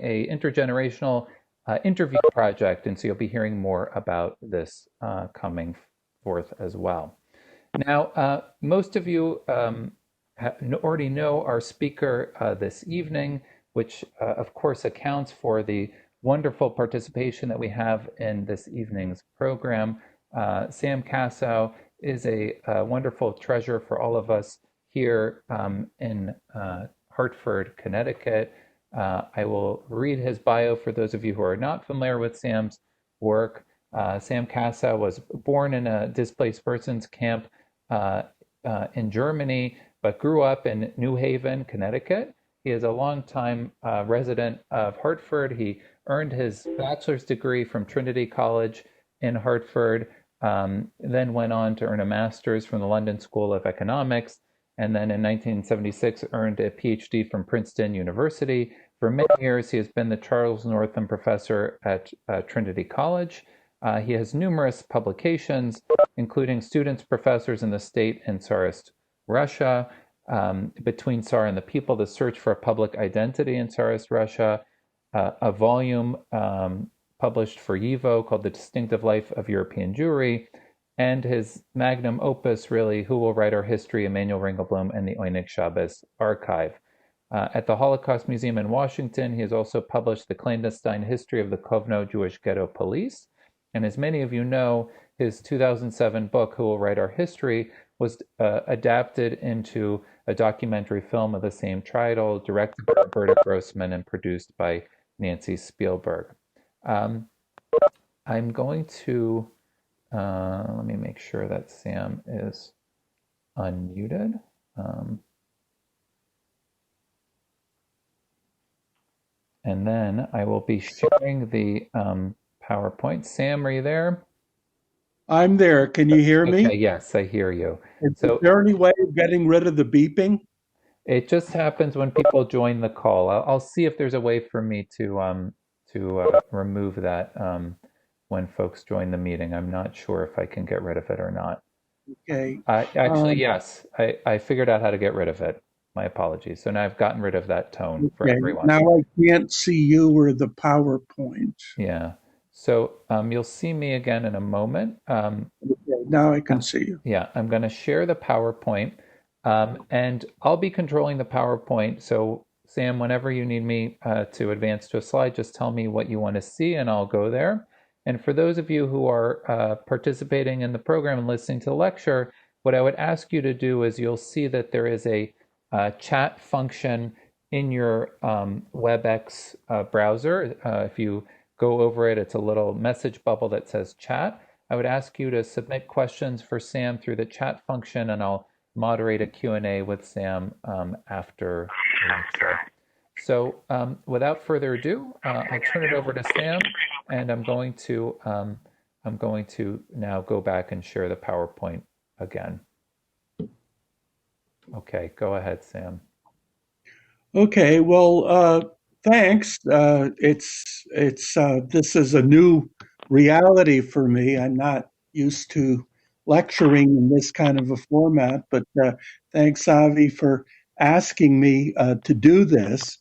a intergenerational interview project, and so you'll be hearing more about this coming forth as well. Now, most of you already know our speaker this evening, which of course accounts for the wonderful participation that we have in this evening's program. Sam Kassow is a wonderful treasure for all of us here in Hartford, Connecticut. I will read his bio for those of you who are not familiar with Sam's work. Sam Kassow was born in a displaced persons camp in Germany, but grew up in New Haven, Connecticut. He is a longtime resident of Hartford. He earned his bachelor's degree from Trinity College in Hartford, then went on to earn a master's from the London School of Economics, and then in 1976 earned a PhD from Princeton University. For many years, he has been the Charles Northam Professor at Trinity College. He has numerous publications, including Students, Professors in the State and Tsarist Russia, Between Tsar and the People, The Search for a Public Identity in Tsarist Russia, a volume published for YIVO called The Distinctive Life of European Jewry, and his magnum opus, really, Who Will Write Our History, Emanuel Ringelblum and the Oinik Shabbos Archive. At the Holocaust Museum in Washington, he has also published The Clandestine History of the Kovno Jewish Ghetto Police. And as many of you know, his 2007 book, Who Will Write Our History, was adapted into a documentary film of the same title, directed by Roberta Grossman and produced by Nancy Spielberg. I'm going to, let me make sure that Sam is unmuted. And then I will be sharing the PowerPoint. Sam, are you there? I'm there. Can you hear me? Okay, yes, I hear you. Is there any way of getting rid of the beeping? It just happens when people join the call. I'll see if there's a way for me to remove that when folks join the meeting. I'm not sure if I can get rid of it or not. Okay. Actually, yes, I figured out how to get rid of it. My apologies. So now I've gotten rid of that tone for everyone. Now I can't see you or the PowerPoint. Yeah. So you'll see me again in a moment. Okay, now I can see you. Yeah, I'm going to share the PowerPoint, and I'll be controlling the PowerPoint. So Sam, whenever you need me to advance to a slide, just tell me what you want to see, and I'll go there. And for those of you who are participating in the program and listening to the lecture, what I would ask you to do is you'll see that there is a chat function in your WebEx browser. If you go over it, it's a little message bubble that says chat. I would ask you to submit questions for Sam through the chat function, and I'll moderate a Q&A with Sam after the lecture. So without further ado, I'll turn it over to Sam, and I'm going to now go back and share the PowerPoint again. Okay, go ahead, Sam. Okay, well, thanks. This is a new reality for me. I'm not used to lecturing in this kind of a format, but thanks, Avi, for asking me to do this.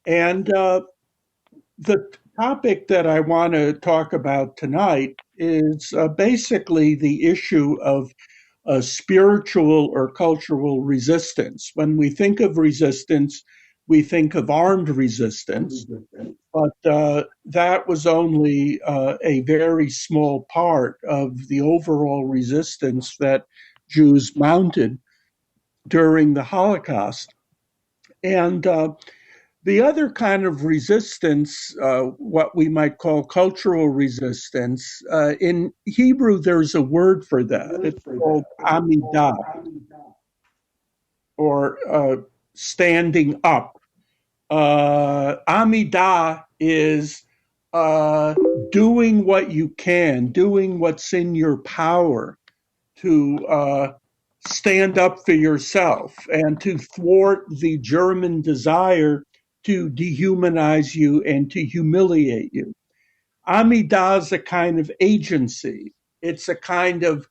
And the topic that I want to talk about tonight is basically the issue of spiritual or cultural resistance. When we think of resistance, we think of armed resistance, but that was only a very small part of the overall resistance that Jews mounted during the Holocaust. And the other kind of resistance, what we might call cultural resistance, in Hebrew there's a word for that. It's called amidah, or standing up. Amidah is doing what you can, doing what's in your power to stand up for yourself and to thwart the German desire to dehumanize you and to humiliate you. Amidah is a kind of agency. It's a kind of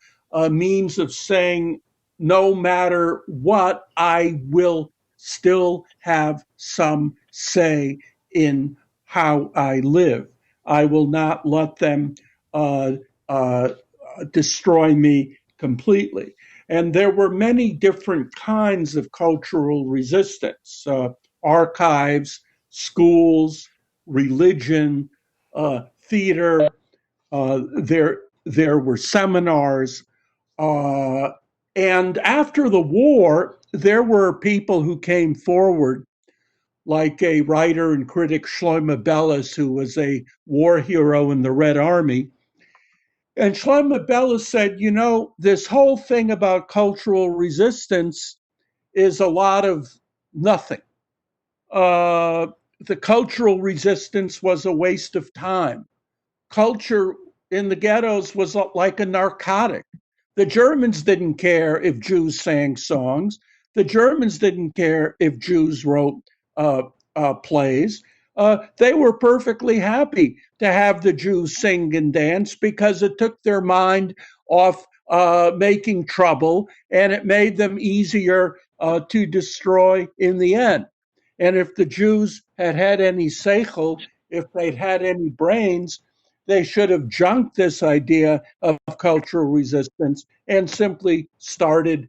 means of saying, no matter what, I will still have some say in how I live. I will not let them uh, uh, destroy me completely. And there were many different kinds of cultural resistance, archives, schools, religion, theater. There were seminars. Uh, and after the war, there were people who came forward, like a writer and critic, Shlomo Bellis, who was a war hero in the Red Army. And Shlomo Bellis said, you know, this whole thing about cultural resistance is a lot of nothing. Uh, the cultural resistance was a waste of time. Culture in the ghettos was like a narcotic. The Germans didn't care if Jews sang songs. The Germans didn't care if Jews wrote uh, plays. They were perfectly happy to have the Jews sing and dance because it took their mind off making trouble, and it made them easier to destroy in the end. And if the Jews had had any seichel, if they'd had any brains, they should have junked this idea of cultural resistance and simply started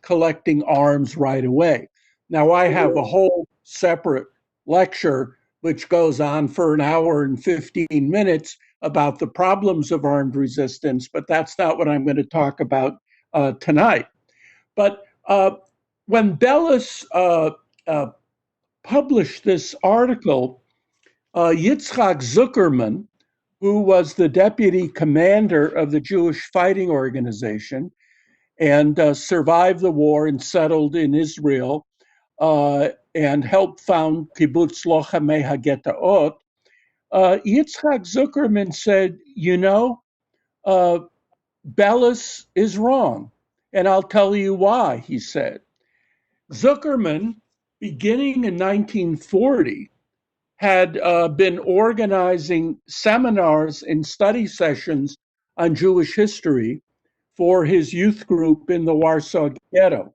collecting arms right away. Now, I have a whole separate lecture which goes on for an hour and 15 minutes about the problems of armed resistance, but that's not what I'm going to talk about tonight. But when Bellis published this article, Yitzhak Zuckerman, who was the deputy commander of the Jewish Fighting Organization and survived the war and settled in Israel and helped found Kibbutz Lochamei HaGetaot, Yitzhak Zuckerman said, you know, Bellis is wrong. And I'll tell you why, he said. Zuckerman, beginning in 1940, had been organizing seminars and study sessions on Jewish history for his youth group in the Warsaw Ghetto.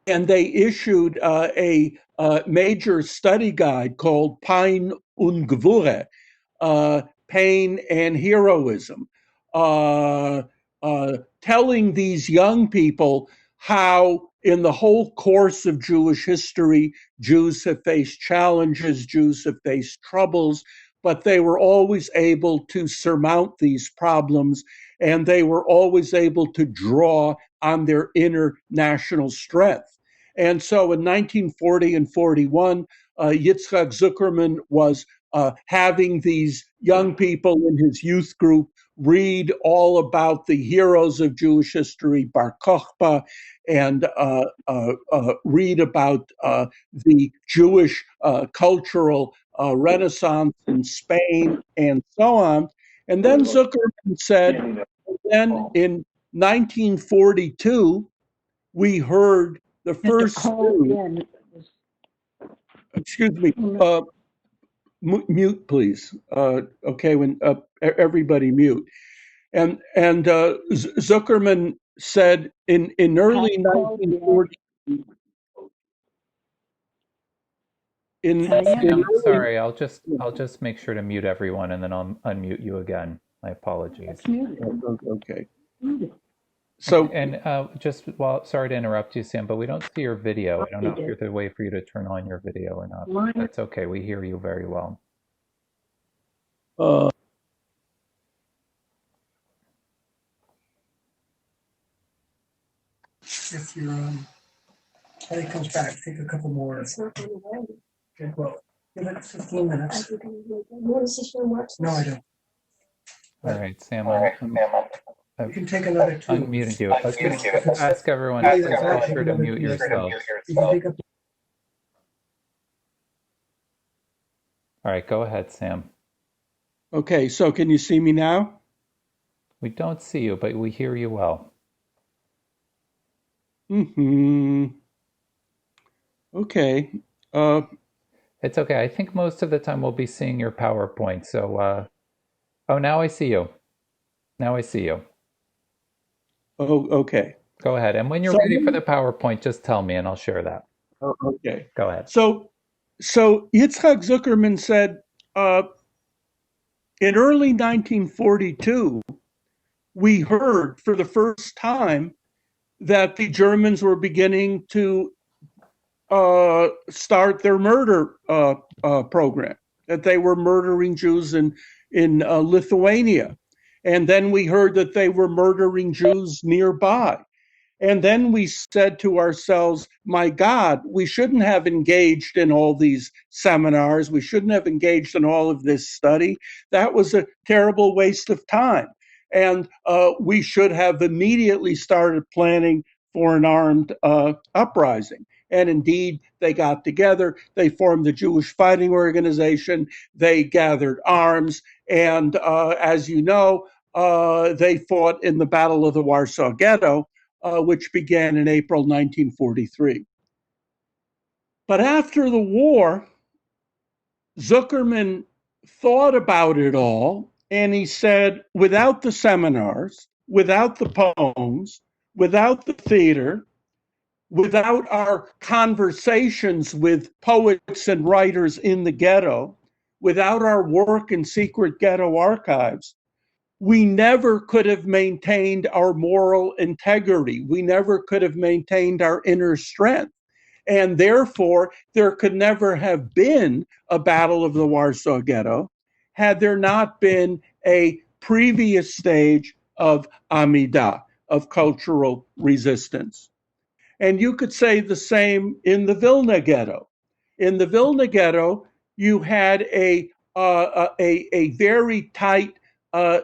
And they issued a major study guide called Pein und Gvure, Pain and Heroism, telling these young people how, in the whole course of Jewish history, Jews have faced challenges, Jews have faced troubles, but they were always able to surmount these problems, and they were always able to draw on their inner national strength. And so in 1940 and 41, Yitzhak Zuckerman was having these young people in his youth group read all about the heroes of Jewish history, Bar Kokhba, and read about the Jewish cultural renaissance in Spain and so on. And then Zuckerman said, then in 1942, we heard the first news. Excuse me, mute, please. Okay, when everybody mute. And Zuckerman said in early 1940. Sam, sorry, I'll just make sure to mute everyone and then I'll unmute you again. My apologies. Okay. So and sorry to interrupt you, Sam, but we don't see your video. I don't know if there's a way for you to turn on your video or not. That's okay. We hear you very well. If you're on, and it comes back, take a couple more. It's not going away. Okay, well, give it 15 minutes. No, I don't. All right, Sam. You can take another 2. Unmuting you. Let's just ask everyone to make sure to mute yourself. All right, go ahead, Sam. Okay, so can you see me now? We don't see you, but we hear you well. Okay. It's okay. I think most of the time we'll be seeing your PowerPoint. So, oh, now I see you. Now I see you. Oh, okay. Go ahead. And when you're ready for the PowerPoint, just tell me and I'll share that. Okay. Go ahead. So So Yitzhak Zuckerman said, in early 1942, we heard for the first time that the Germans were beginning to start their murder program, that they were murdering Jews in Lithuania. And then we heard that they were murdering Jews nearby. And then we said to ourselves, my God, we shouldn't have engaged in all these seminars. We shouldn't have engaged in all of this study. That was a terrible waste of time. And we should have immediately started planning for an armed uprising. And indeed, they got together, they formed the Jewish Fighting Organization, they gathered arms, and as you know, they fought in the Battle of the Warsaw Ghetto, which began in April 1943. But after the war, Zuckerman thought about it all, and he said, without the seminars, without the poems, without the theater, without our conversations with poets and writers in the ghetto, without our work in secret ghetto archives, we never could have maintained our moral integrity. We never could have maintained our inner strength. And therefore, there could never have been a Battle of the Warsaw Ghetto had there not been a previous stage of Amidah, of cultural resistance. And you could say the same in the Vilna Ghetto. In the Vilna Ghetto, you had a very tight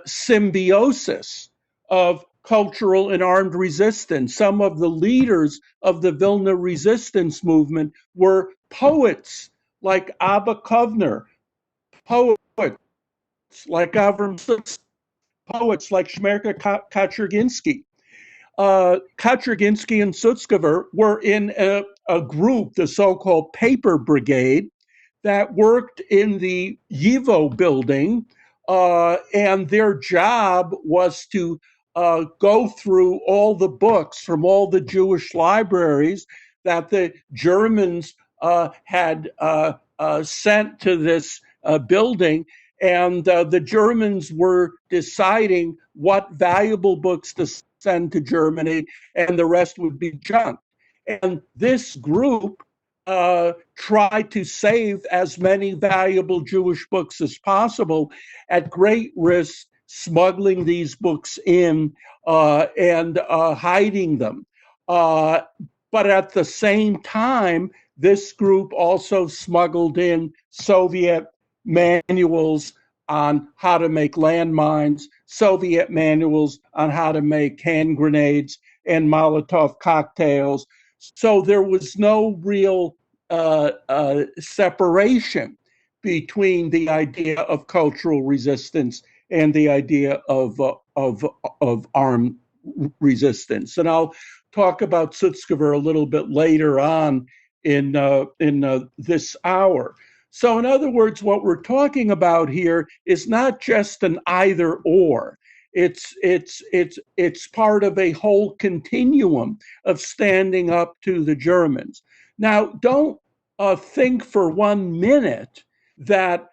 symbiosis of cultural and armed resistance. Some of the leaders of the Vilna resistance movement were poets like Abba Kovner, poets like Avram Suk, poets like Shmerka Kaczerginsky. Kaczerginsky and Sutskever were in a group, the so-called Paper Brigade, that worked in the YIVO building, and their job was to go through all the books from all the Jewish libraries that the Germans had sent to this building, and the Germans were deciding what valuable books to send to Germany, and the rest would be junk. And this group tried to save as many valuable Jewish books as possible at great risk, smuggling these books in and hiding them. But at the same time, this group also smuggled in Soviet manuals on how to make landmines, Soviet manuals on how to make hand grenades and Molotov cocktails. So there was no real separation between the idea of cultural resistance and the idea of armed resistance. And I'll talk about Sutskever a little bit later on in this hour. So in other words, what we're talking about here is not just an either or. It's part of a whole continuum of standing up to the Germans. Now, don't think for 1 minute that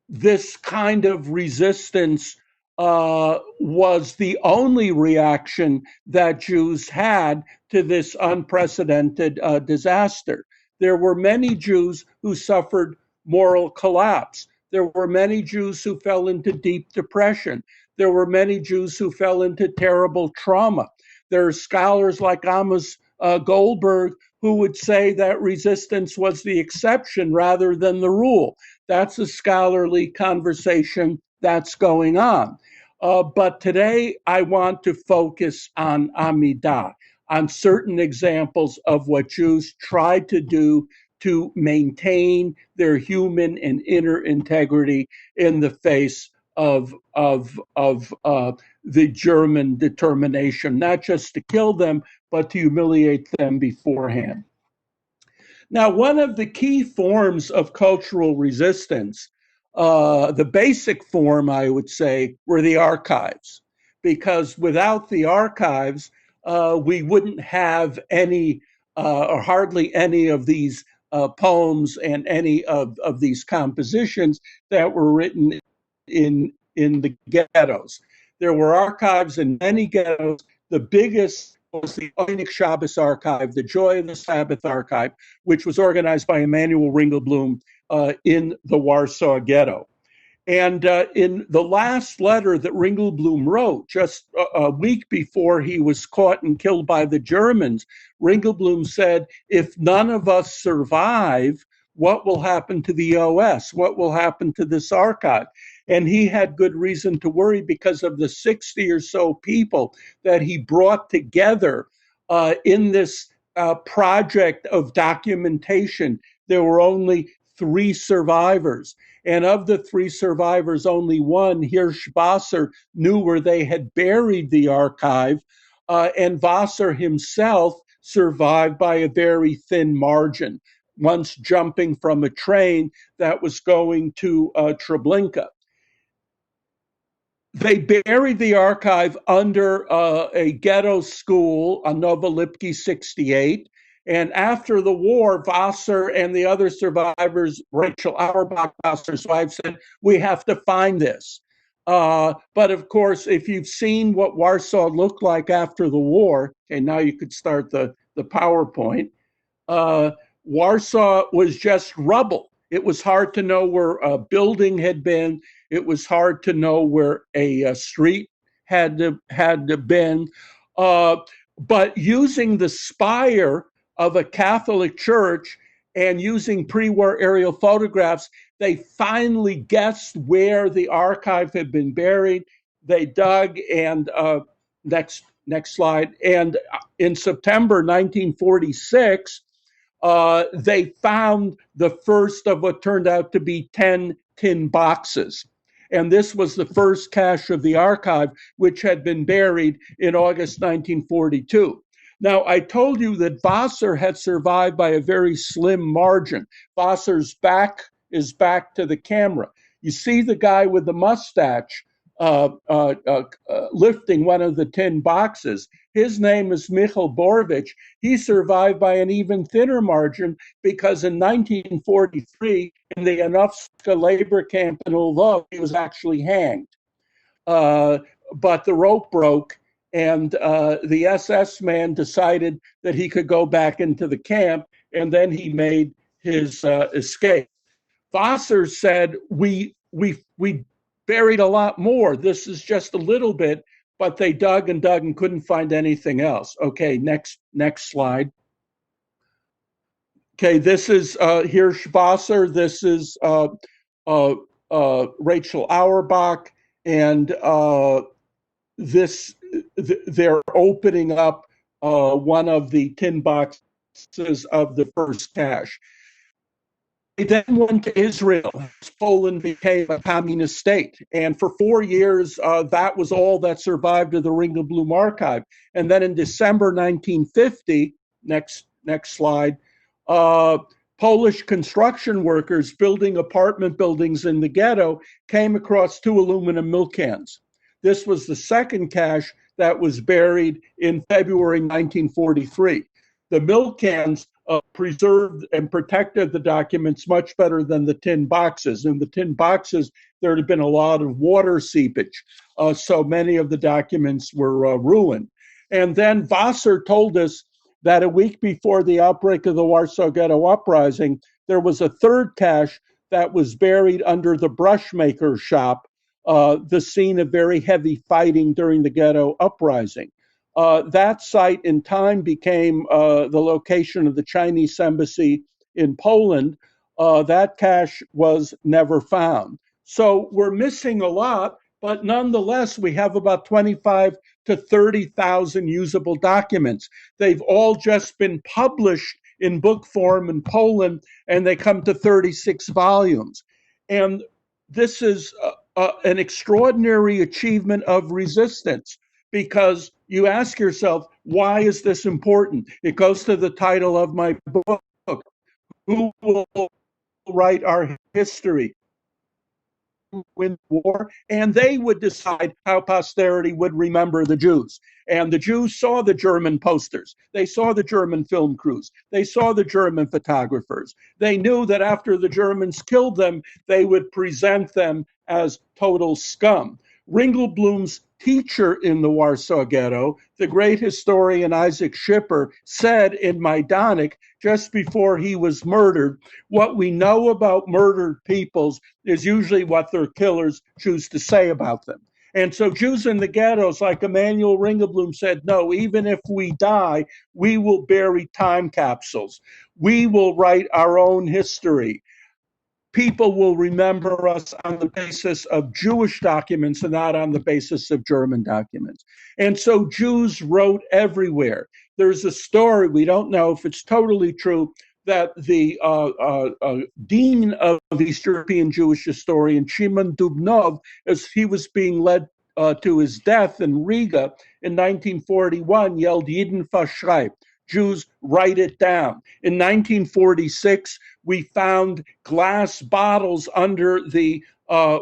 this kind of resistance was the only reaction that Jews had to this unprecedented disaster. There were many Jews who suffered moral collapse. There were many Jews who fell into deep depression. There were many Jews who fell into terrible trauma. There are scholars like Amos Goldberg who would say that resistance was the exception rather than the rule. That's a scholarly conversation that's going on. But today I want to focus on Amidah, on certain examples of what Jews tried to do to maintain their human and inner integrity in the face of the German determination, not just to kill them, but to humiliate them beforehand. Now, one of the key forms of cultural resistance, the basic form, I would say, were the archives, because without the archives, we wouldn't have any or hardly any of these poems and any of these compositions that were written in the ghettos. There were archives in many ghettos. The biggest was the Oinik Shabbos Archive, the Joy of the Sabbath Archive, which was organized by Emanuel Ringelblum in the Warsaw Ghetto. And in the last letter that Ringelblum wrote, just a week before he was caught and killed by the Germans, Ringelblum said, if none of us survive, what will happen to the OS? What will happen to this archive? And he had good reason to worry because of the 60 or so people that he brought together in this project of documentation. There were only 3 survivors. And of the 3 survivors, only one, Hirsch Wasser, knew where they had buried the archive. And Wasser himself survived by a very thin margin, once jumping from a train that was going to Treblinka. They buried the archive under a ghetto school on Novolipki 68. And after the war, Wasser and the other survivors, Rachel Auerbach, Wasser's wife, said, we have to find this. But of course, if you've seen what Warsaw looked like after the war, okay, now you could start the PowerPoint, Warsaw was just rubble. It was hard to know where a building had been. It was hard to know where a street had been. But using the spire of a Catholic church and using pre-war aerial photographs, they finally guessed where the archive had been buried. They dug, and next slide. And in September 1946, they found the first of what turned out to be 10 tin boxes. And this was the first cache of the archive, which had been buried in August 1942. Now, I told you that Wasser had survived by a very slim margin. Wasser's back is back to the camera. You see the guy with the mustache lifting one of the tin boxes. His name is Michal Borovich. He survived by an even thinner margin because in 1943, in the Janowska labor camp in Lvov, he was actually hanged. But the rope broke, and the SS man decided that he could go back into the camp, and then he made his escape. Wasser said, we buried a lot more. This is just a little bit, but they dug and couldn't find anything else. Okay, next slide. Okay, this is Hirsch Wasser. This is Rachel Auerbach, and they're opening up one of the tin boxes of the first cache. They then went to Israel. Poland became a communist state. And for 4 years, that was all that survived of the Ringelblum archive. And then in December 1950, next slide, Polish construction workers building apartment buildings in the ghetto came across 2 aluminum milk cans. This was the second cache that was buried in February 1943. The milk cans preserved and protected the documents much better than the tin boxes. In the tin boxes, there had been a lot of water seepage, so many of the documents were ruined. And then Wasser told us that a week before the outbreak of the Warsaw Ghetto Uprising, there was a third cache that was buried under the brushmaker's shop, the scene of very heavy fighting during the Ghetto Uprising. That site in time became the location of the Chinese embassy in Poland. That cache was never found. So we're missing a lot, but nonetheless, we have about 25 to 30,000 usable documents. They've all just been published in book form in Poland, and they come to 36 volumes. And this is an extraordinary achievement of resistance, because you ask yourself, why is this important? It goes to the title of my book. Who will write our history? win the war, and they would decide how posterity would remember the Jews. And the Jews saw the German posters. They saw the German film crews. They saw the German photographers. They knew that after the Germans killed them, they would present them as total scum. Ringelblum's teacher in the Warsaw Ghetto, the great historian Isaac Schipper, said in Majdanek, just before he was murdered, what we know about murdered peoples is usually what their killers choose to say about them. And so Jews in the ghettos, like Emanuel Ringelblum said, no, even if we die, we will bury time capsules. We will write our own history. People will remember us on the basis of Jewish documents and not on the basis of German documents. And so Jews wrote everywhere. There's a story, we don't know if it's totally true, that the dean of East European Jewish historian, Shimon Dubnov, as he was being led to his death in Riga in 1941, yelled, Jeden verschreibt. Jews, write it down. In 1946, we found glass bottles under the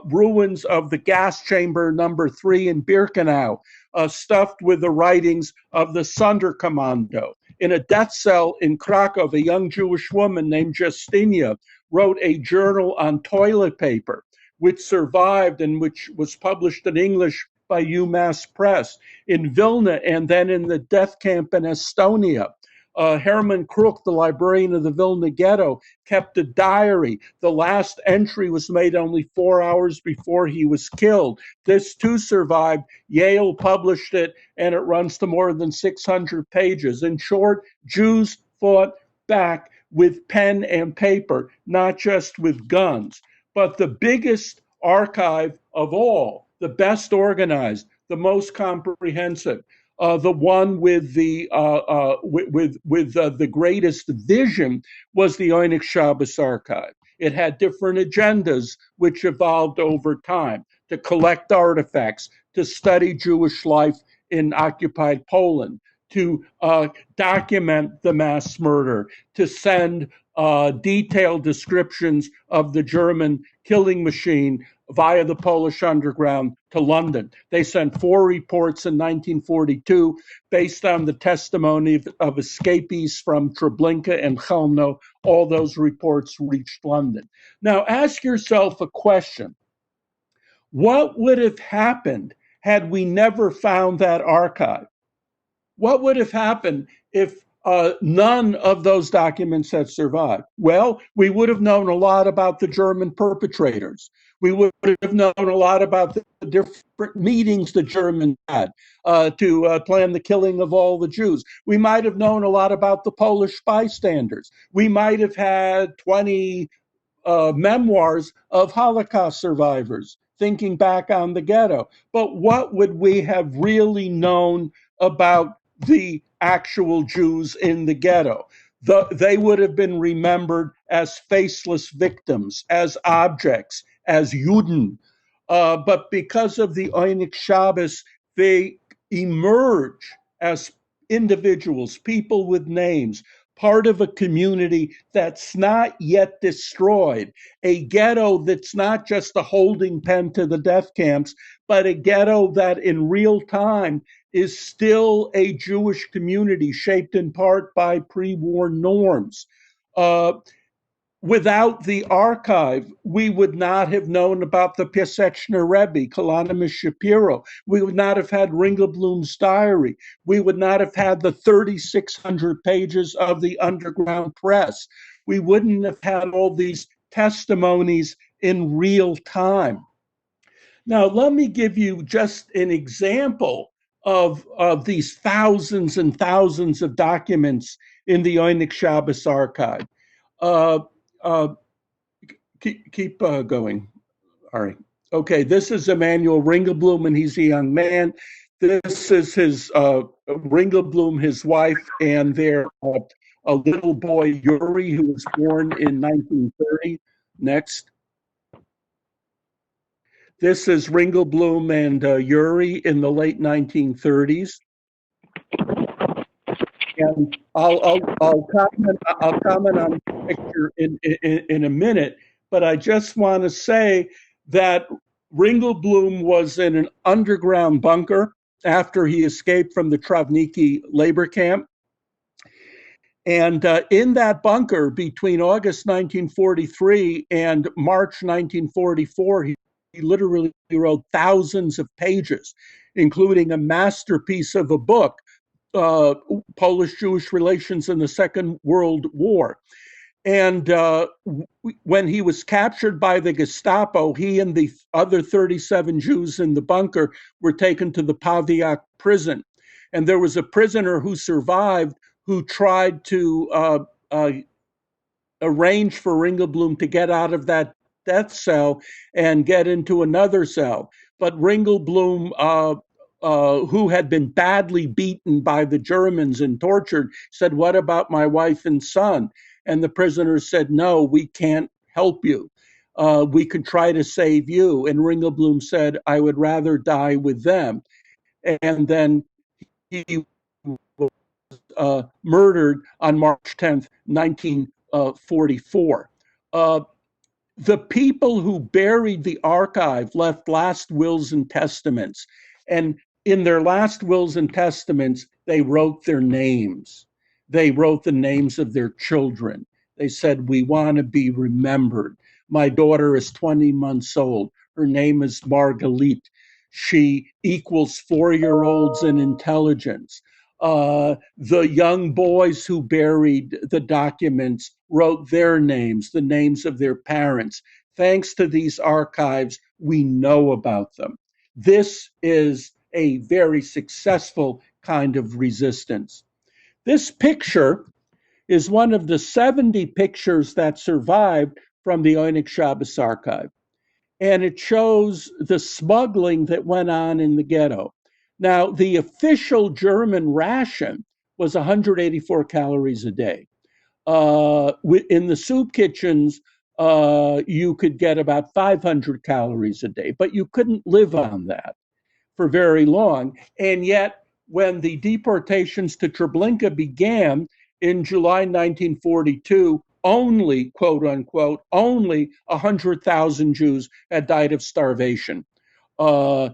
ruins of the gas chamber number 3 in Birkenau, stuffed with the writings of the Sonderkommando. In a death cell in Krakow, a young Jewish woman named Justinia wrote a journal on toilet paper, which survived and which was published in English by UMass Press. In Vilna and then in the death camp in Estonia, Herman Kruk, the librarian of the Vilna Ghetto, kept a diary. The last entry was made only 4 hours before he was killed. This too survived. Yale published it, and it runs to more than 600 pages. In short, Jews fought back with pen and paper, not just with guns. But the biggest archive of all, the best organized, the most comprehensive, the one with the greatest vision was the Oynik Shabbos archive. It had different agendas which evolved over time: to collect artifacts, to study Jewish life in occupied Poland, to document the mass murder, to send detailed descriptions of the German killing machine via the Polish underground to London. They sent 4 reports in 1942 based on the testimony of escapees from Treblinka and Chelmno. All those reports reached London. Now ask yourself a question. What would have happened had we never found that archive? What would have happened if none of those documents had survived? Well, we would have known a lot about the German perpetrators. We would have known a lot about the different meetings the Germans had to plan the killing of all the Jews. We might have known a lot about the Polish bystanders. We might have had 20 memoirs of Holocaust survivors thinking back on the ghetto. But what would we have really known about the actual Jews in the ghetto? They would have been remembered as faceless victims, as objects, as Juden. But because of the Oynik Shabbos, they emerge as individuals, people with names, part of a community that's not yet destroyed, a ghetto that's not just a holding pen to the death camps, but a ghetto that in real time is still a Jewish community shaped in part by pre-war norms. Without the archive, we would not have known about the Piaseczner Rebbe, Kalanimus Shapiro. We would not have had Ringelblum's diary. We would not have had the 3,600 pages of the underground press. We wouldn't have had all these testimonies in real time. Now, let me give you just an example of these thousands and thousands of documents in the Oynik Shabbos archive. Keep going, Ari. Okay, this is Emanuel Ringelblum, and he's a young man. This is his Ringelblum, his wife, and their a little boy, Yuri, who was born in 1930. Next. This is Ringelblum and Yuri in the late 1930s. And I'll comment on the picture in a minute, but I just want to say that Ringelblum was in an underground bunker after he escaped from the Travniki labor camp. And in that bunker between August 1943 and March 1944, he literally wrote thousands of pages, including a masterpiece of a book, Polish-Jewish Relations in the Second World War. And when he was captured by the Gestapo, he and the other 37 Jews in the bunker were taken to the Paviak prison. And there was a prisoner who survived who tried to arrange for Ringelblum to get out of that death cell and get into another cell. But Ringelblum, who had been badly beaten by the Germans and tortured, said, "What about my wife and son?" And the prisoners said, "No, we can't help you. We could try to save you." And Ringelblum said, "I would rather die with them." And then he was murdered on March 10th, 1944. The people who buried the archive left last wills and testaments. And in their last wills and testaments, they wrote their names. They wrote the names of their children. They said, "We want to be remembered. My daughter is 20 months old. Her name is Margalit. She equals 4-year-olds in intelligence." The young boys who buried the documents wrote their names, the names of their parents. Thanks to these archives, we know about them. This is a very successful kind of resistance. This picture is one of the 70 pictures that survived from the Oynik Shabbos archive. And it shows the smuggling that went on in the ghetto. Now, the official German ration was 184 calories a day. In the soup kitchens, you could get about 500 calories a day, but you couldn't live on that for very long. And yet, when the deportations to Treblinka began in July 1942, only, quote unquote, only 100,000 Jews had died of starvation or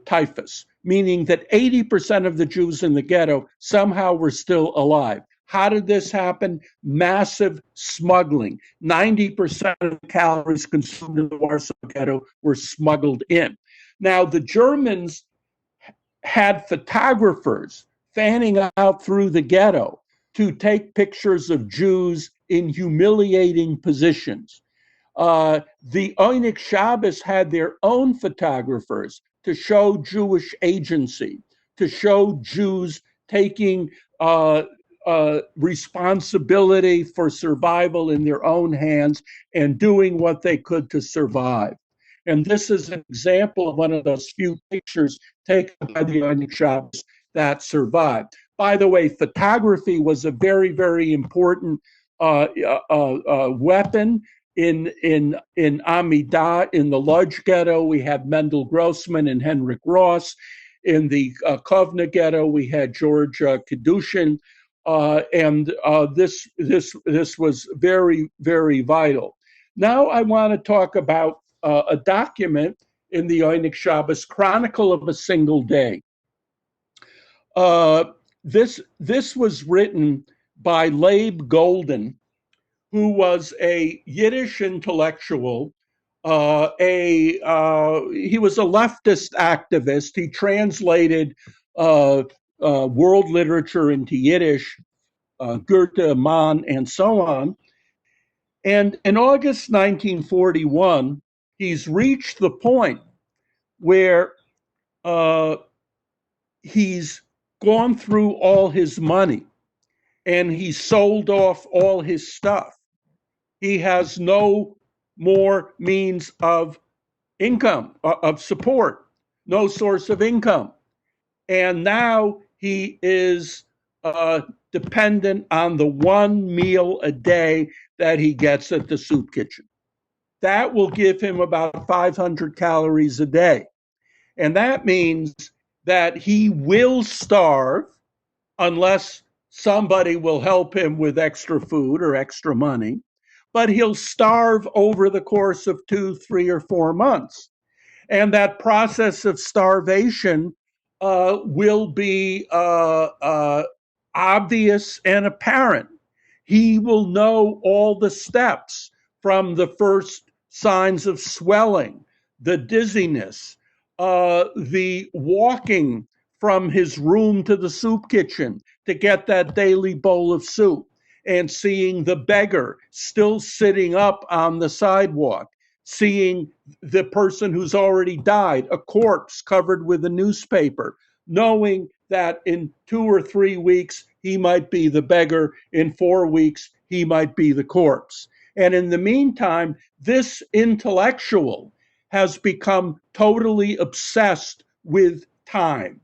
typhus, meaning that 80% of the Jews in the ghetto somehow were still alive. How did this happen? Massive smuggling. 90% of the calories consumed in the Warsaw Ghetto were smuggled in. Now, the Germans had photographers fanning out through the ghetto to take pictures of Jews in humiliating positions. The Oynik Shabbos had their own photographers to show Jewish agency, to show Jews taking responsibility for survival in their own hands and doing what they could to survive. And this is an example of one of those few pictures taken by the Oynik Shabbos that survived. By the way, photography was a very, very important weapon in Amidah. In the Lodz Ghetto, we had Mendel Grossman and Henrik Ross. In the Kovna Ghetto, we had George Kedushin. And this was very, very vital. Now I want to talk about a document in the Oynik Shabbos, Chronicle of a Single Day. This was written by Leib Golden, who was a Yiddish intellectual. He was a leftist activist. He translated world literature into Yiddish, Goethe, Mann, and so on. And in August 1941, he's reached the point where he's gone through all his money and he's sold off all his stuff. He has no more means of income, of support, no source of income. And now he is dependent on the one meal a day that he gets at the soup kitchen. That will give him about 500 calories a day. And that means that he will starve unless somebody will help him with extra food or extra money. but he'll starve over the course of 2, 3, or 4 months. And that process of starvation will be obvious and apparent. He will know all the steps from the first signs of swelling, the dizziness, the walking from his room to the soup kitchen to get that daily bowl of soup, and seeing the beggar still sitting up on the sidewalk, seeing the person who's already died, a corpse covered with a newspaper, knowing that in 2 or 3 weeks he might be the beggar, in 4 weeks he might be the corpse. And in the meantime, this intellectual has become totally obsessed with time.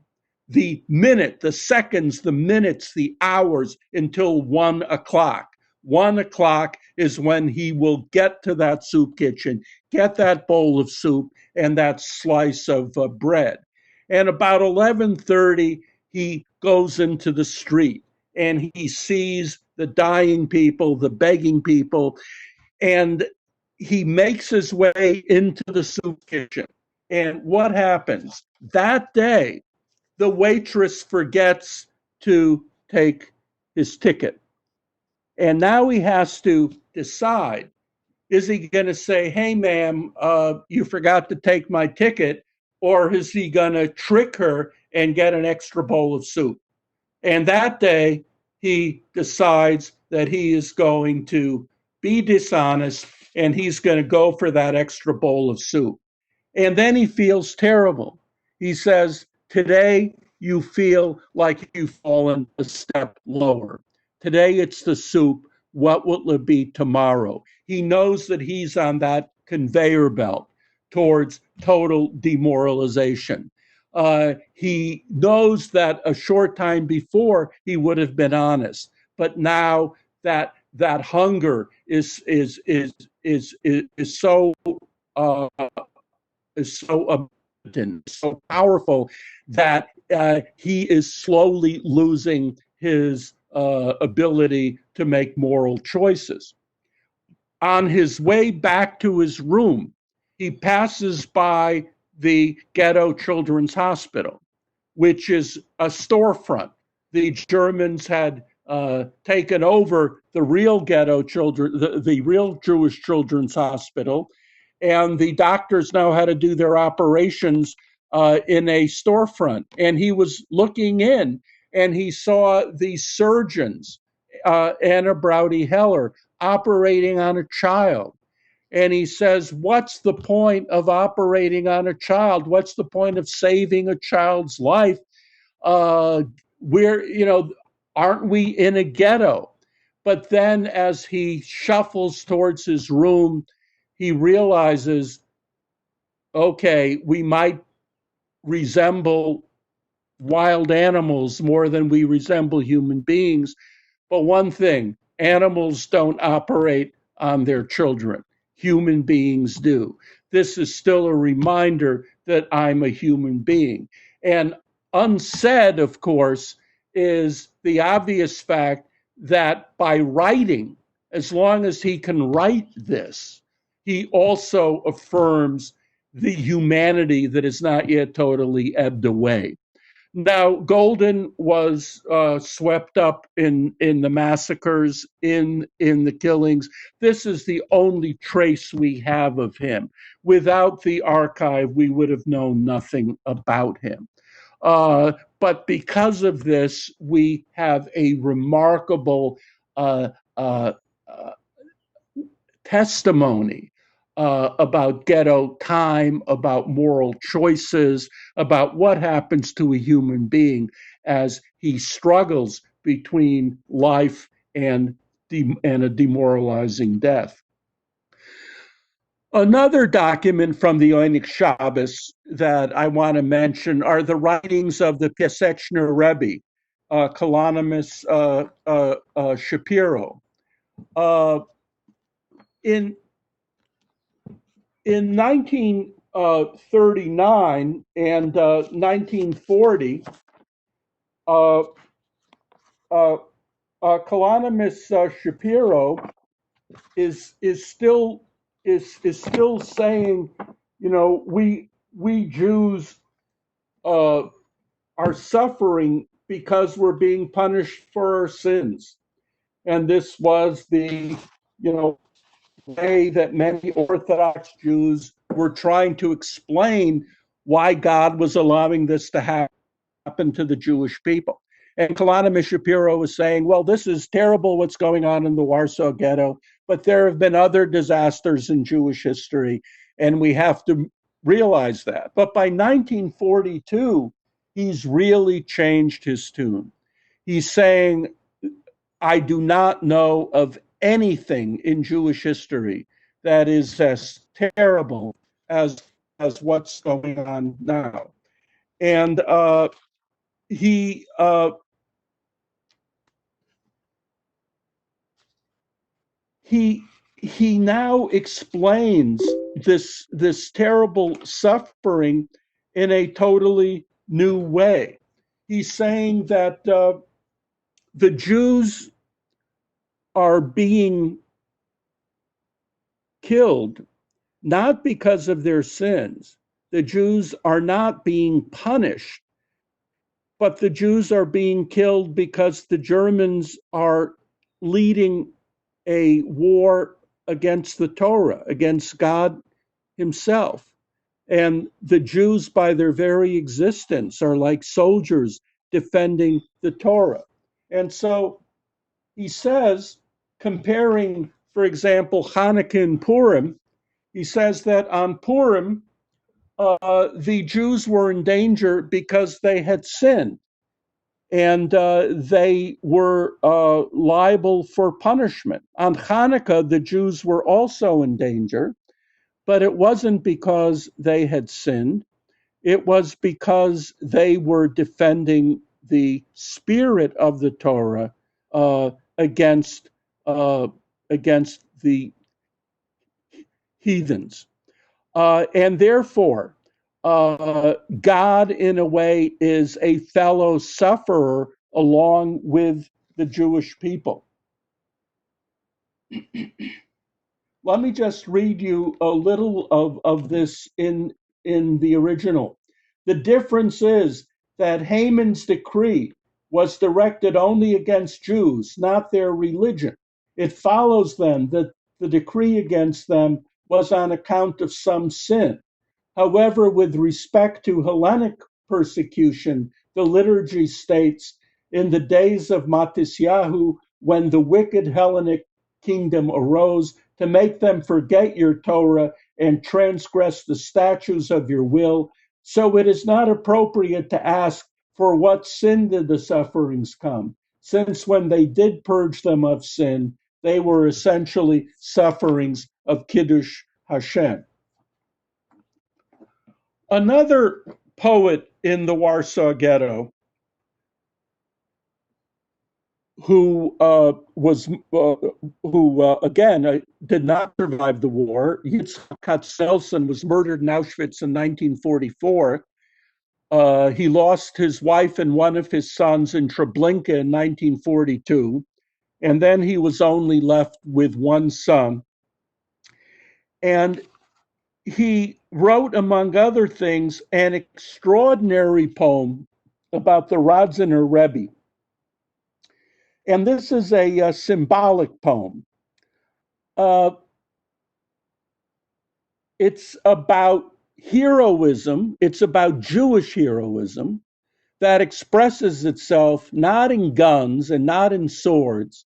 The minute, the seconds, the minutes, the hours until 1 o'clock. 1 o'clock is when he will get to that soup kitchen, get that bowl of soup and that slice of bread. And about 11:30, he goes into the street and he sees the dying people, the begging people, and he makes his way into the soup kitchen. And what happens? That day, the waitress forgets to take his ticket. And now he has to decide, is he going to say, hey, ma'am, you forgot to take my ticket? Or is he going to trick her and get an extra bowl of soup? And that day, he decides that he is going to be dishonest and he's going to go for that extra bowl of soup. And then he feels terrible. He says, today you feel like you've fallen a step lower. Today it's the soup. What will it be tomorrow? He knows that he's on that conveyor belt towards total demoralization. He knows that a short time before he would have been honest, but now that hunger is so abundant, so powerful, that he is slowly losing his ability to make moral choices. On his way back to his room, he passes by the Ghetto Children's Hospital, which is a storefront. The Germans had taken over the real ghetto children, the real Jewish Children's Hospital, and the doctors now had to do their operations in a storefront. And he was looking in, and he saw the surgeons, Anna Browdy Heller, operating on a child. And he says, what's the point of operating on a child? What's the point of saving a child's life? Aren't we in a ghetto? But then as he shuffles towards his room, he realizes, okay, we might resemble wild animals more than we resemble human beings. But one thing, animals don't operate on their children. Human beings do. This is still a reminder that I'm a human being. And unsaid, of course, is the obvious fact that by writing, as long as he can write this, he also affirms the humanity that is not yet totally ebbed away. Now, Golden was swept up in the massacres, in the killings. This is the only trace we have of him. Without the archive, we would have known nothing about him. But because of this, we have a remarkable testimony about ghetto time, about moral choices, about what happens to a human being as he struggles between life and a demoralizing death. Another document from the Oynik Shabbos that I want to mention are the writings of the Piaseczner Rebbe, Kalonymus Shapiro. In 1939 and 1940, Kalonymus Shapiro is still saying, we Jews are suffering because we're being punished for our sins. And this was the, way that many Orthodox Jews were trying to explain why God was allowing this to happen to the Jewish people. And Kalana Shapiro was saying, well, this is terrible what's going on in the Warsaw Ghetto, but there have been other disasters in Jewish history, and we have to realize that. But by 1942, he's really changed his tune. He's saying, I do not know of anything in Jewish history that is as terrible as what's going on now. And he now explains this terrible suffering in a totally new way. He's saying that the Jews are being killed not because of their sins. The Jews are not being punished, but the Jews are being killed because the Germans are leading a war against the Torah, against God himself. And the Jews, by their very existence, are like soldiers defending the Torah. And so he says, comparing, for example, Hanukkah and Purim, he says that on Purim, the Jews were in danger because they had sinned, and they were liable for punishment. On Hanukkah, the Jews were also in danger, but it wasn't because they had sinned. It was because they were defending the spirit of the Torah against the heathens. And therefore, God, in a way, is a fellow sufferer along with the Jewish people. Let me just read you a little of this in the original. The difference is that Haman's decree was directed only against Jews, not their religion. It follows then that the decree against them was on account of some sin. However, with respect to Hellenic persecution, the liturgy states, in the days of Matisyahu, when the wicked Hellenic kingdom arose to make them forget your Torah and transgress the statutes of your will, so it is not appropriate to ask, for what sin did the sufferings come? Since when they did purge them of sin, they were essentially sufferings of Kiddush Hashem. Another poet in the Warsaw Ghetto who again did not survive the war. Yitzhak Katzelson was murdered in Auschwitz in 1944. He lost his wife and one of his sons in Treblinka in 1942, and then he was only left with one son. And he wrote, among other things, an extraordinary poem about the Radziner Rebbe. And this is a symbolic poem. It's about heroism. It's about Jewish heroism that expresses itself not in guns and not in swords,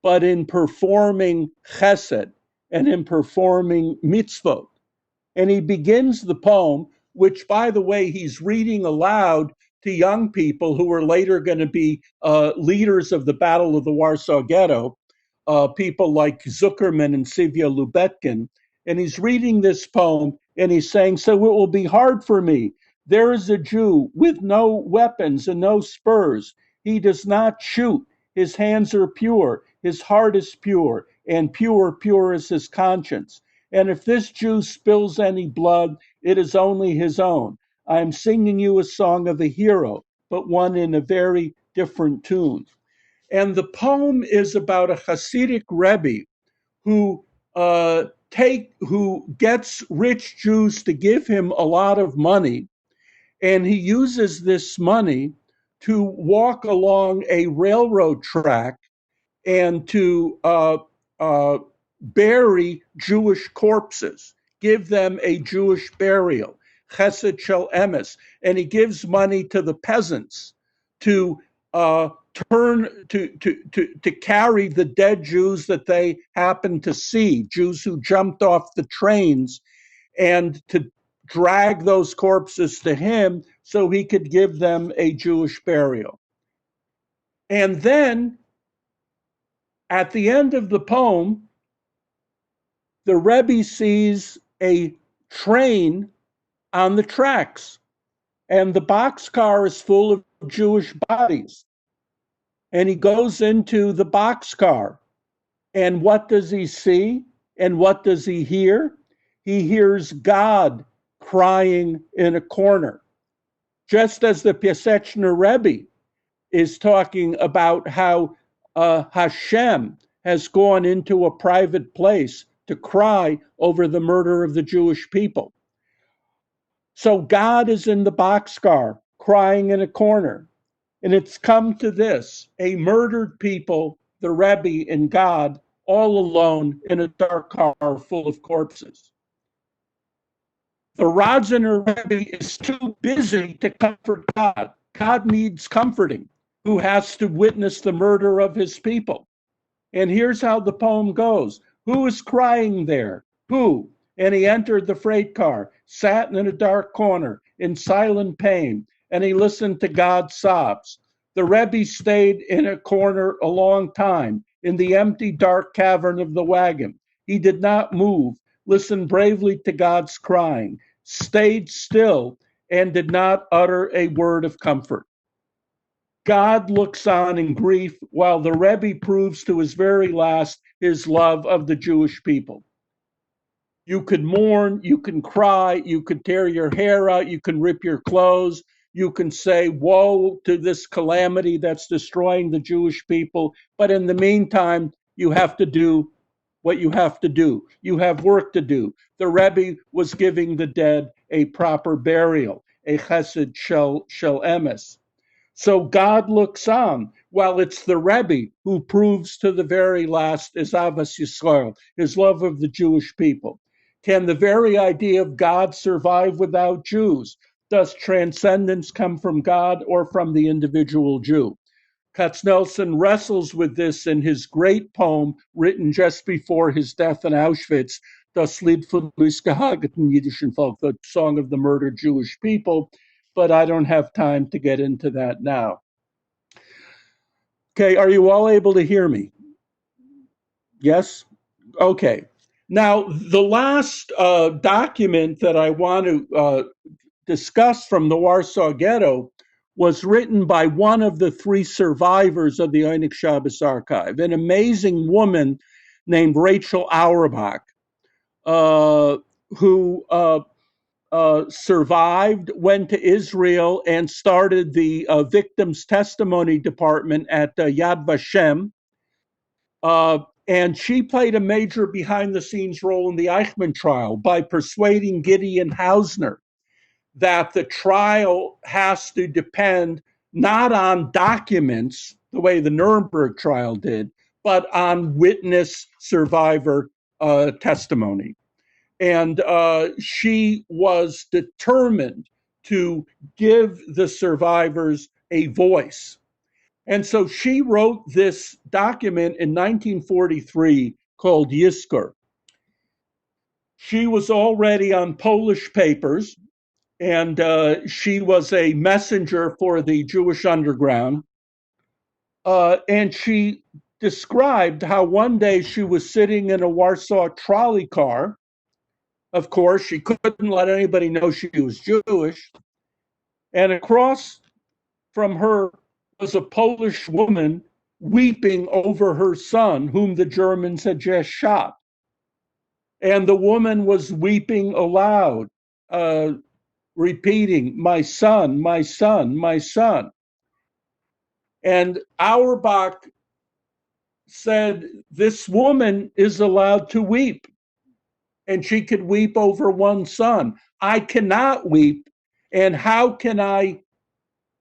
but in performing chesed and in performing mitzvot. And he begins the poem, which, by the way, he's reading aloud to young people who are later going to be leaders of the Battle of the Warsaw Ghetto, people like Zuckerman and Sivya Lubetkin. And he's reading this poem and he's saying, so it will be hard for me. There is a Jew with no weapons and no spurs. He does not shoot. His hands are pure. His heart is pure, and pure is his conscience. And if this Jew spills any blood, it is only his own. I am singing you a song of a hero, but one in a very different tune. And the poem is about a Hasidic Rebbe who who gets rich Jews to give him a lot of money, and he uses this money to walk along a railroad track and to bury Jewish corpses, give them a Jewish burial, chesed shel emes, and he gives money to the peasants to to carry the dead Jews that they happen to see, Jews who jumped off the trains, and to drag those corpses to him so he could give them a Jewish burial. And then at the end of the poem, the Rebbe sees a train on the tracks, and the boxcar is full of Jewish bodies. And he goes into the boxcar, and what does he see? And what does he hear? He hears God crying in a corner. Just as the Piaseczner Rebbe is talking about how Hashem has gone into a private place to cry over the murder of the Jewish people. So God is in the boxcar crying in a corner. And it's come to this, a murdered people, the Rebbe and God, all alone in a dark car full of corpses. The Radzener Rebbe is too busy to comfort God. God needs comforting, who has to witness the murder of his people. And here's how the poem goes. Who is crying there? Who? And he entered the freight car, sat in a dark corner, in silent pain, and he listened to God's sobs. The Rebbe stayed in a corner a long time, in the empty, dark cavern of the wagon. He did not move, listened bravely to God's crying, stayed still, and did not utter a word of comfort. God looks on in grief while the Rebbe proves to his very last his love of the Jewish people. You could mourn, you can cry, you could tear your hair out, you can rip your clothes, you can say, woe to this calamity that's destroying the Jewish people. But in the meantime, you have to do what you have to do. You have work to do. The Rebbe was giving the dead a proper burial, a chesed shel emes. So God looks on while it's the Rebbe who proves to the very last his Avas Yisrael, his love of the Jewish people. Can the very idea of God survive without Jews? Does transcendence come from God or from the individual Jew? Katznelson wrestles with this in his great poem written just before his death in Auschwitz, Das Lied von Ausgehageten Yidischen Volk, the song of the murdered Jewish people, but I don't have time to get into that now. Okay, are you all able to hear me? Yes? Okay. Now, the last document that I want to discuss from the Warsaw Ghetto was written by one of the three survivors of the Einik Shabbos archive, an amazing woman named Rachel Auerbach, who survived, went to Israel, and started the victims' testimony department at Yad Vashem. And she played a major behind-the-scenes role in the Eichmann trial by persuading Gideon Hausner that the trial has to depend not on documents, the way the Nuremberg trial did, but on witness survivor testimony. And she was determined to give the survivors a voice. And so she wrote this document in 1943 called Yisker. She was already on Polish papers, and she was a messenger for the Jewish underground. And she described how one day she was sitting in a Warsaw trolley car. Of course, she couldn't let anybody know she was Jewish. And across from her was a Polish woman weeping over her son, whom the Germans had just shot. And the woman was weeping aloud, repeating, my son, my son, my son. And Auerbach said, this woman is allowed to weep, and she could weep over one son. I cannot weep, and how can I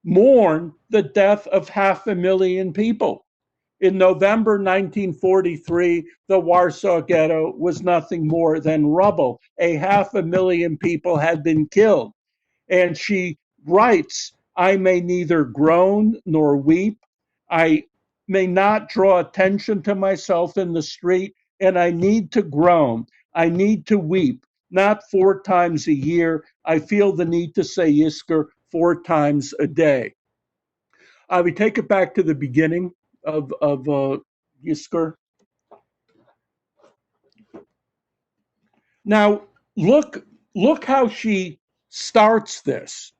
mourn the death of 500,000 people? In November 1943, the Warsaw Ghetto was nothing more than rubble. 500,000 people had been killed. And she writes, I may neither groan nor weep. I may not draw attention to myself in the street, and I need to groan. I need to weep, not 4 times a year. I feel the need to say Yizkor 4 times a day. We take it back to the beginning of Yizkor. Now, look how she starts this.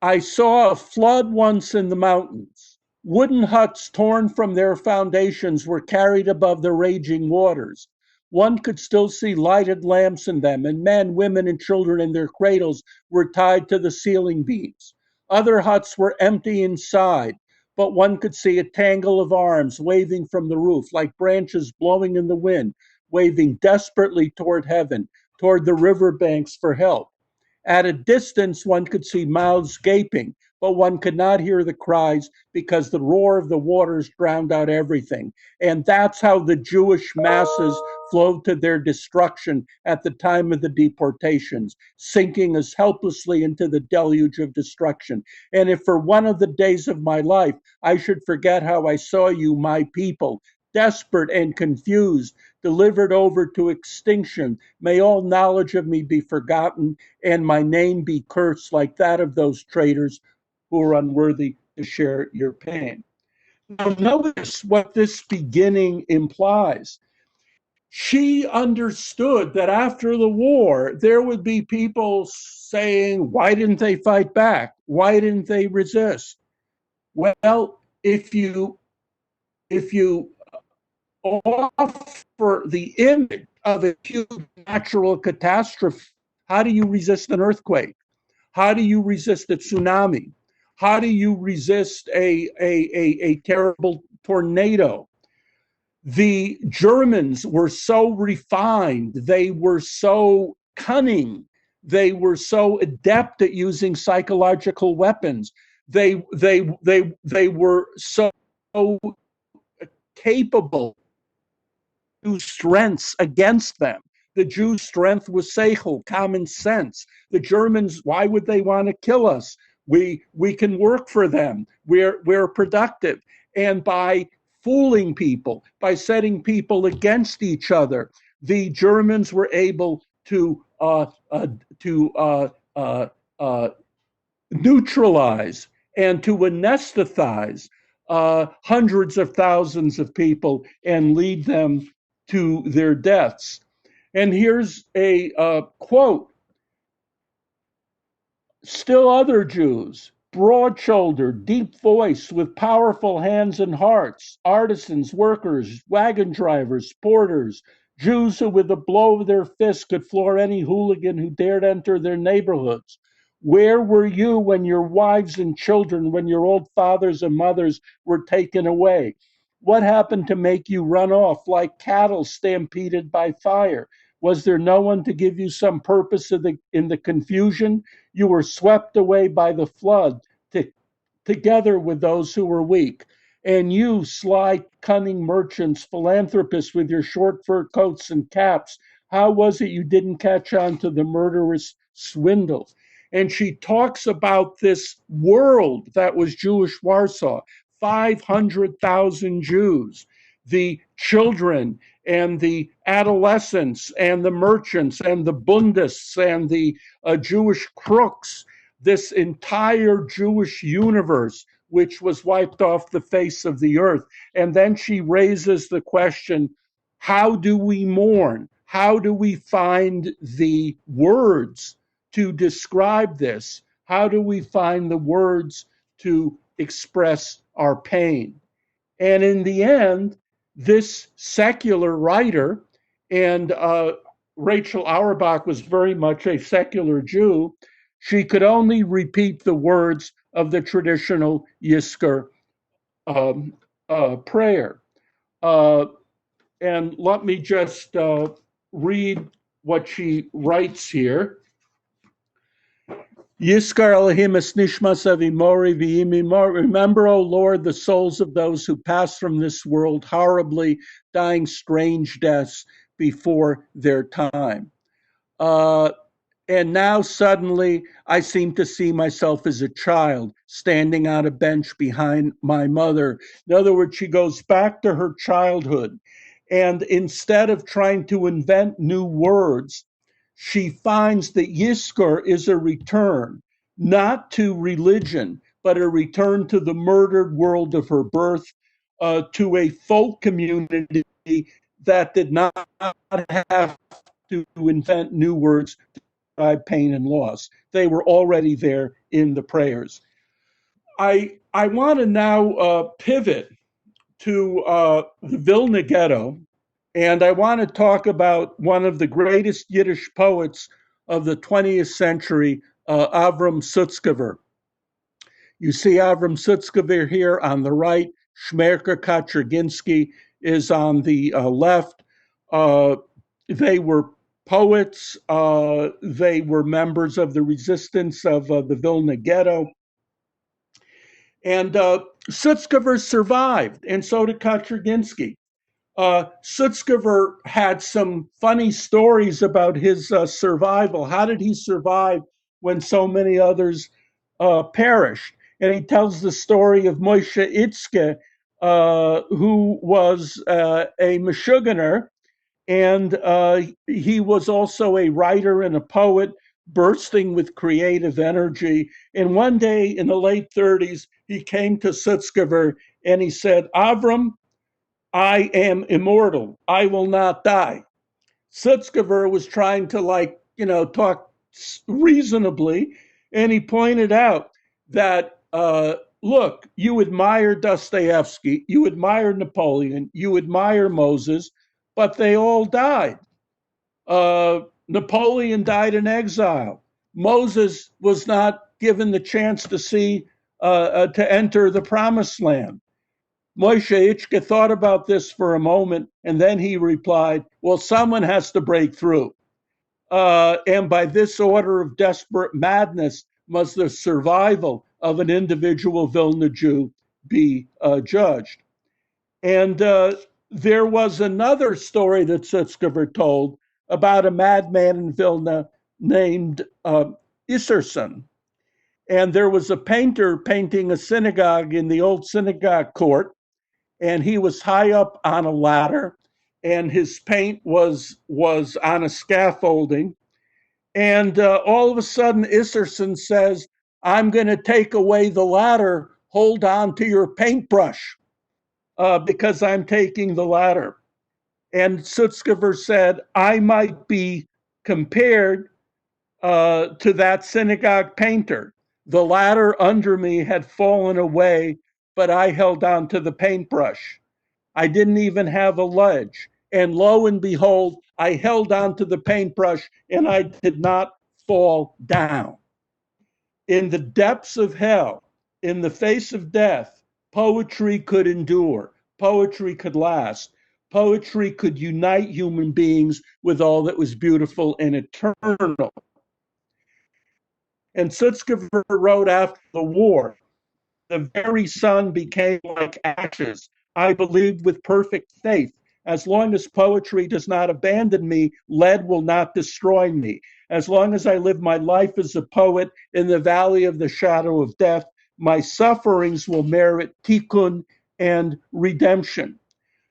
I saw a flood once in the mountains. Wooden huts torn from their foundations were carried above the raging waters. One could still see lighted lamps in them, and men, women, and children in their cradles were tied to the ceiling beams. Other huts were empty inside, but one could see a tangle of arms waving from the roof, like branches blowing in the wind, waving desperately toward heaven, toward the riverbanks for help. At a distance, one could see mouths gaping, but one could not hear the cries because the roar of the waters drowned out everything. And that's how the Jewish masses flowed to their destruction at the time of the deportations, sinking as helplessly into the deluge of destruction. And if for one of the days of my life I should forget how I saw you, my people, desperate and confused, delivered over to extinction, may all knowledge of me be forgotten, and my name be cursed like that of those traitors who are unworthy to share your pain. Now, notice what this beginning implies. She understood that after the war, there would be people saying, why didn't they fight back? Why didn't they resist? Well, if you offer the image of a huge natural catastrophe, how do you resist an earthquake? How do you resist a tsunami? How do you resist a terrible tornado? The Germans were so refined, they were so cunning, they were so adept at using psychological weapons. They were so capable Jews' strengths against them. The Jews' strength was seichel, common sense. The Germans, why would they want to kill us? We can work for them. We're productive. And by fooling people, by setting people against each other, the Germans were able to neutralize and to anesthetize hundreds of thousands of people and lead them to their deaths. And here's a quote. Still other Jews, broad-shouldered, deep-voiced, with powerful hands and hearts, artisans, workers, wagon drivers, porters, Jews who with a blow of their fist could floor any hooligan who dared enter their neighborhoods. Where were you when your wives and children, when your old fathers and mothers were taken away? What happened to make you run off like cattle stampeded by fire? Was there no one to give you some purpose in the confusion? You were swept away by the flood together with those who were weak. And you, sly, cunning merchants, philanthropists with your short fur coats and caps, how was it you didn't catch on to the murderous swindle? And she talks about this world that was Jewish Warsaw, 500,000 Jews, the children and the adolescents and the merchants and the bundists and the Jewish crooks, this entire Jewish universe, which was wiped off the face of the earth. And then she raises the question, how do we mourn? How do we find the words to describe this? How do we find the words to express our pain? And in the end, this secular writer, and Rachel Auerbach was very much a secular Jew, she could only repeat the words of the traditional Yizkor prayer. And let me just read what she writes here. Yiskar Elohim es nishmas avimori v'yimimor. Remember, O Lord, the souls of those who pass from this world horribly, dying strange deaths before their time. And now suddenly I seem to see myself as a child standing on a bench behind my mother. In other words, she goes back to her childhood. And instead of trying to invent new words, she finds that Yiskor is a return, not to religion, but a return to the murdered world of her birth, to a folk community that did not have to invent new words pain and loss. They were already there in the prayers. I want to now pivot to the Vilna Ghetto, and I want to talk about one of the greatest Yiddish poets of the 20th century, Avram Sutzkever. You see Avram Sutzkever here on the right. Shmerka Kaczerginsky is on the left. They were poets. They were members of the resistance of the Vilna Ghetto. And Sutzkever survived, and so did Kaczerginsky. Sutzkever had some funny stories about his survival. How did he survive when so many others perished? And he tells the story of Moshe Itzke, who was a Meshuggah, and he was also a writer and a poet, bursting with creative energy. And one day in the late 30s, he came to Sutzkever and he said, Avram, I am immortal. I will not die. Sutzkever was trying to talk reasonably, and he pointed out that, look, you admire Dostoevsky, you admire Napoleon, you admire Moses, but they all died. Napoleon died in exile. Moses was not given the chance to enter the promised land. Moshe Itzke thought about this for a moment, and then he replied, well, someone has to break through. And by this order of desperate madness must the survival of an individual Vilna Jew be judged. And there was another story that Sutzkever told about a madman in Vilna named Isserson. And there was a painter painting a synagogue in the old synagogue court, and he was high up on a ladder, and his paint was on a scaffolding. And all of a sudden, Isserson says, I'm going to take away the ladder. Hold on to your paintbrush, because I'm taking the ladder. And Sutzkever said, I might be compared to that synagogue painter. The ladder under me had fallen away, but I held on to the paintbrush. I didn't even have a ledge. And lo and behold, I held on to the paintbrush and I did not fall down. In the depths of hell, in the face of death, poetry could endure. Poetry could last. Poetry could unite human beings with all that was beautiful and eternal. And Sutzkever wrote after the war, the very sun became like ashes. I believed with perfect faith. As long as poetry does not abandon me, lead will not destroy me. As long as I live my life as a poet in the valley of the shadow of death, my sufferings will merit tikkun and redemption.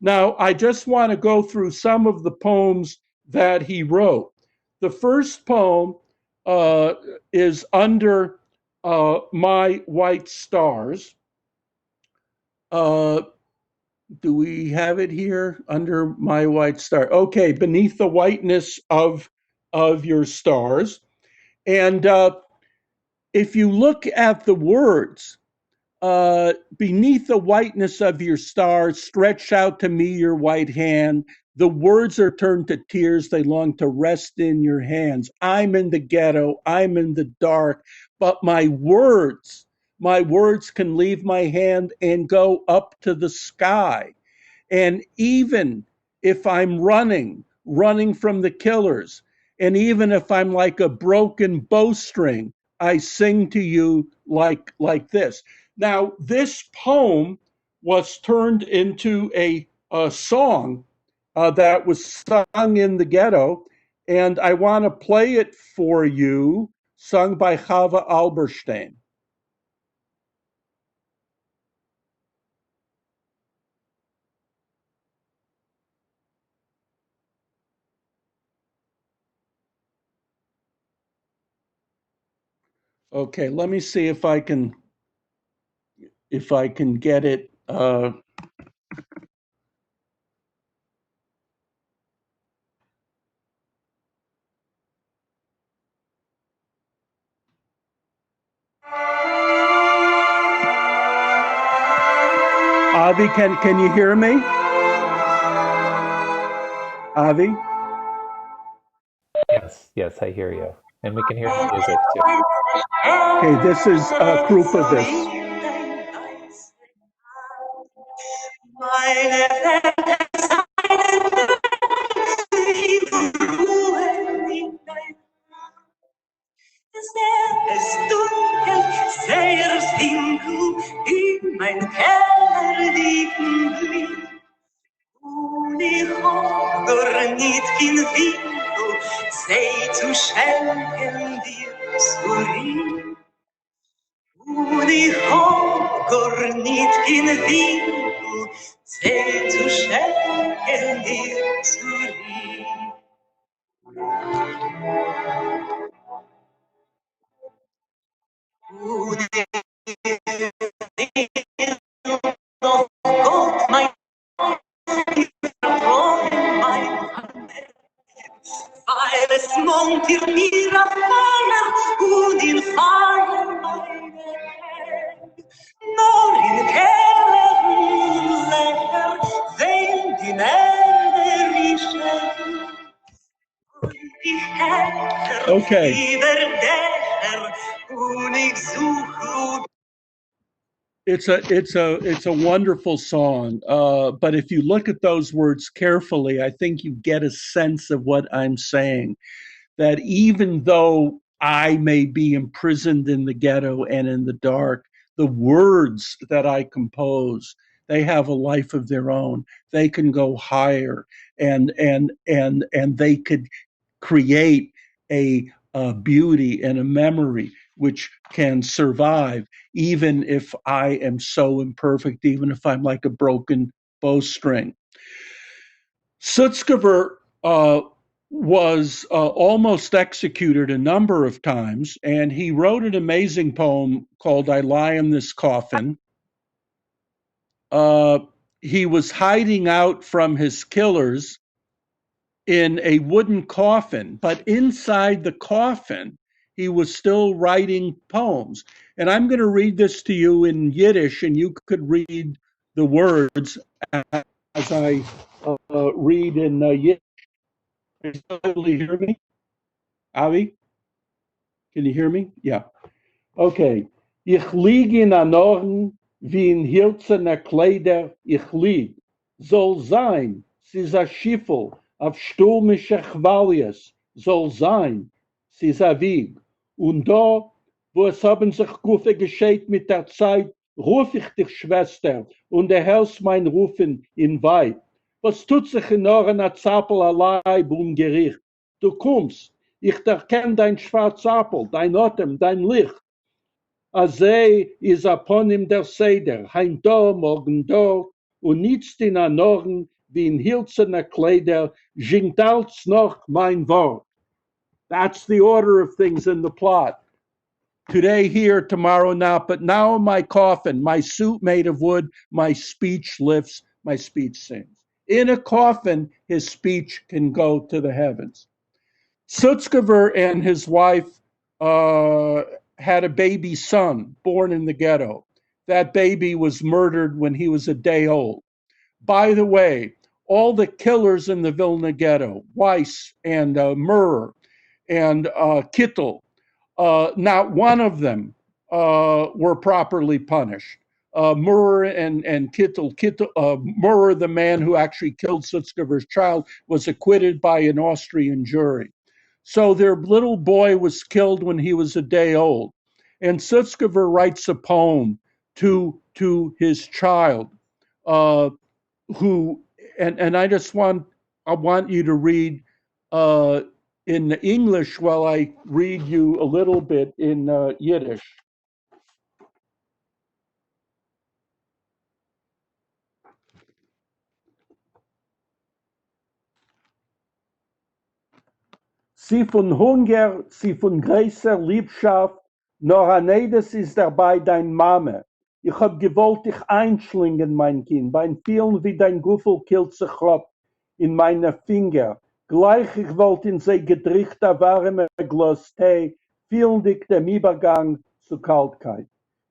Now, I just want to go through some of the poems that he wrote. The first poem is Under My White Stars. Do we have it here? Under My White Star. Okay, beneath the whiteness of your stars. And if you look at the words, beneath the whiteness of your stars, stretch out to me your white hand. The words are turned to tears. They long to rest in your hands. I'm in the ghetto. I'm in the dark. But my words can leave my hand and go up to the sky. And even if I'm running from the killers, and even if I'm like a broken bowstring, I sing to you like this. Now, this poem was turned into a song that was sung in the ghetto, and I want to play it for you, sung by Chava Alberstein. Okay, let me see if I can get it. Avi, can you hear me? Avi? Yes, I hear you. And we can hear the music too. Okay, this is proof of this. Es dunkelt, sehr finkel, in mein Keller liegen. Und ich hoffe nicht in Winkel, sei zu schenken dir zurück. Und ich hoffe nicht in Winkel, sei zu schenken dir zurück. Gott, mein weil es montiert mir auf Feuer und in Feuer meine Hände. Nur in Keller lecker, wenn die Erde riechen. Und die Hände über Dächer und ich suche. It's a wonderful song, but if you look at those words carefully, I think you get a sense of what I'm saying. That even though I may be imprisoned in the ghetto and in the dark, the words that I compose, they have a life of their own. They can go higher, and they could create a beauty and a memory which can survive, even if I am so imperfect, even if I'm like a broken bowstring. Sutzkever was almost executed a number of times, and he wrote an amazing poem called I Lie in This Coffin. He was hiding out from his killers in a wooden coffin, but inside the coffin, he was still writing poems. And I'm going to read this to you in Yiddish, and you could read the words as I read in Yiddish. Can you still hear me? Avi? Can you hear me? Yeah. Okay. Ich lieg in an Ohren, wie in Hirzener Kleider, ich lieg. Soll sein, sie ist a Schiffel, auf stürmische Chwalies, soll sein, sie ist a Wieg. Und da, wo es haben sich Guffe gescheit mit der Zeit, ruf ich dich, Schwester, und erhältst mein Rufen in Weib. Was tut sich in Ohren a Zappel a Leib Gericht? Du kommst, ich erkenn dein Schwarzapfel, dein Atem, dein Licht. Azei is upon him der Seder, heim da, morgen da, und nichts in an Ohren, wie in Hilzener Kleider, jingt als noch mein Wort. That's the order of things in the plot. Today here, tomorrow not, but now in my coffin, my suit made of wood, my speech lifts, my speech sings. In a coffin, his speech can go to the heavens. Sutzkever and his wife had a baby son born in the ghetto. That baby was murdered when he was a day old. By the way, all the killers in the Vilna ghetto, Weiss and Murr and Kittel, not one of them were properly punished. Murr and Kittel, Murr, the man who actually killed Sutzkever's child, was acquitted by an Austrian jury. So their little boy was killed when he was a day old. And Sutzkever writes a poem to his child, who, and I want you to read in English while I read you a little bit in Yiddish. Sie von Hunger, sie von großer Liebschaft, nur anedes ist dabei dein Mame. Ich hab gewollt dich einschlingen, mein Kind, beim Vielen wie dein Guffel killt sich ab in meine Finger. Gleich ich wollt in sie gedricht a warme Glas Tee, vielen dich dem Übergang zu Kaltkeit.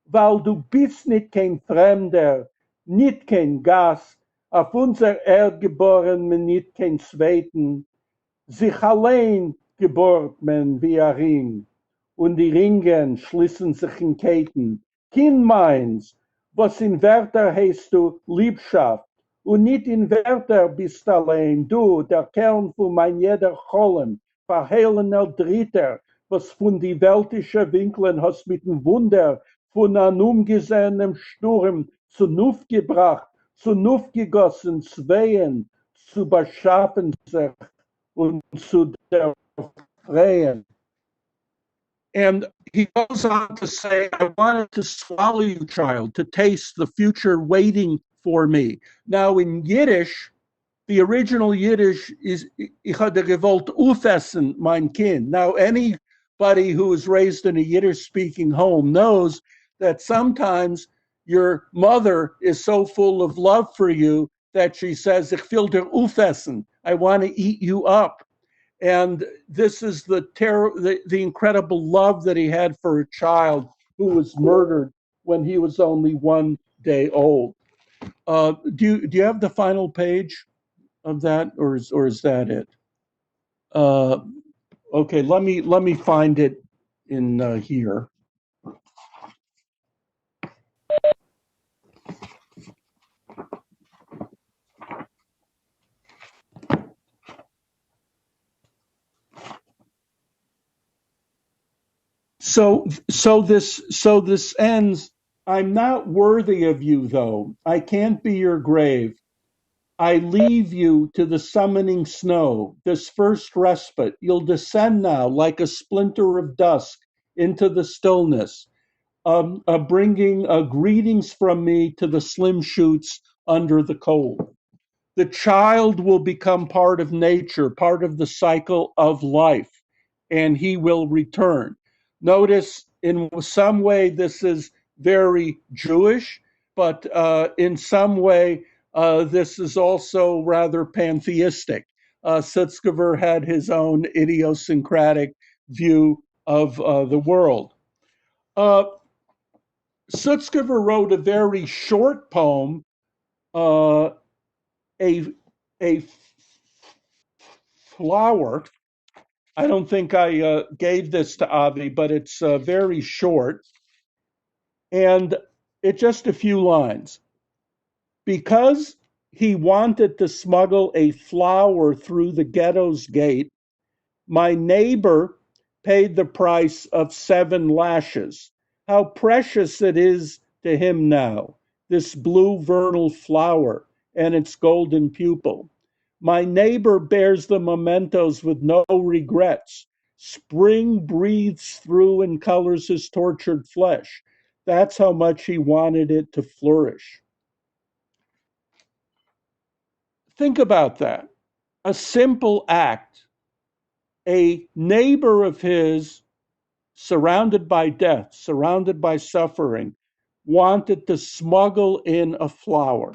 Weil du bist nicht kein Fremder, nicht kein Gast, auf unser Erd geboren, nicht kein Zweiten, sich allein gebohrt man wie ein Ring, und die Ringen schließen sich in Ketten. Kind meins, was in Wörter heißt du Liebschaft, und nicht in Wörter bist allein, du, der Kern von mein jeder Cholem, verheilener Dritter, was von die weltischen Winkeln hast mit dem Wunder von einem ungesehenem Sturm zu Nuft gebracht, zu Nuft gegossen, Zwehen, zu beschaffen sich und zu der Freien. And he goes on to say, I wanted to swallow you, child, to taste the future waiting for me. Now in Yiddish, the original Yiddish is, ich hatte gewollt aufessen, mein Kind. Now anybody who is raised in a Yiddish-speaking home knows that sometimes your mother is so full of love for you that she says, ich will dir aufessen, I want to eat you up. And this is the incredible love that he had for a child who was murdered when he was only 1 day old. Do you have the final page of that, or is that it? Okay, let me find it in here. So this ends. I'm not worthy of you, though. I can't be your grave. I leave you to the summoning snow, this first respite. You'll descend now like a splinter of dusk into the stillness, bringing greetings from me to the slim shoots under the cold. The child will become part of nature, part of the cycle of life, and he will return. Notice in some way this is very Jewish, but in some way this is also rather pantheistic. Sutzkever had his own idiosyncratic view of the world. Sutzkever wrote a very short poem, a flower. I don't think I gave this to Avi, but it's very short. And it's just a few lines. Because he wanted to smuggle a flower through the ghetto's gate, my neighbor paid the price of 7 lashes. How precious it is to him now, this blue vernal flower and its golden pupil. My neighbor bears the mementos with no regrets. Spring breathes through and colors his tortured flesh. That's how much he wanted it to flourish. Think about that. A simple act. A neighbor of his, surrounded by death, surrounded by suffering, wanted to smuggle in a flower.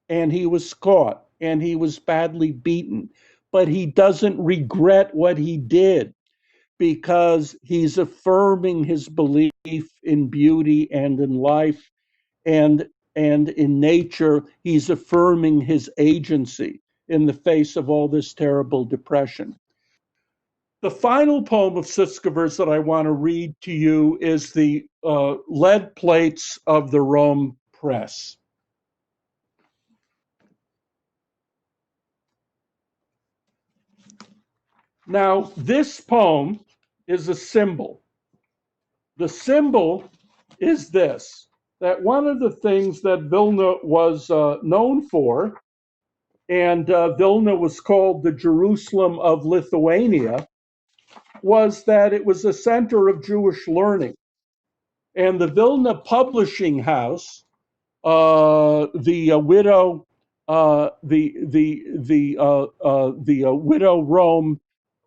And he was caught, and he was badly beaten. But he doesn't regret what he did because he's affirming his belief in beauty and in life and in nature. He's affirming his agency in the face of all this terrible depression. The final poem of Sutskever's that I want to read to you is the lead plates of the Rome press. Now, this poem is a symbol. The symbol is this, that one of the things that Vilna was known for, and Vilna was called the Jerusalem of Lithuania, was that it was a center of Jewish learning. And the Vilna Publishing House, the widow Rome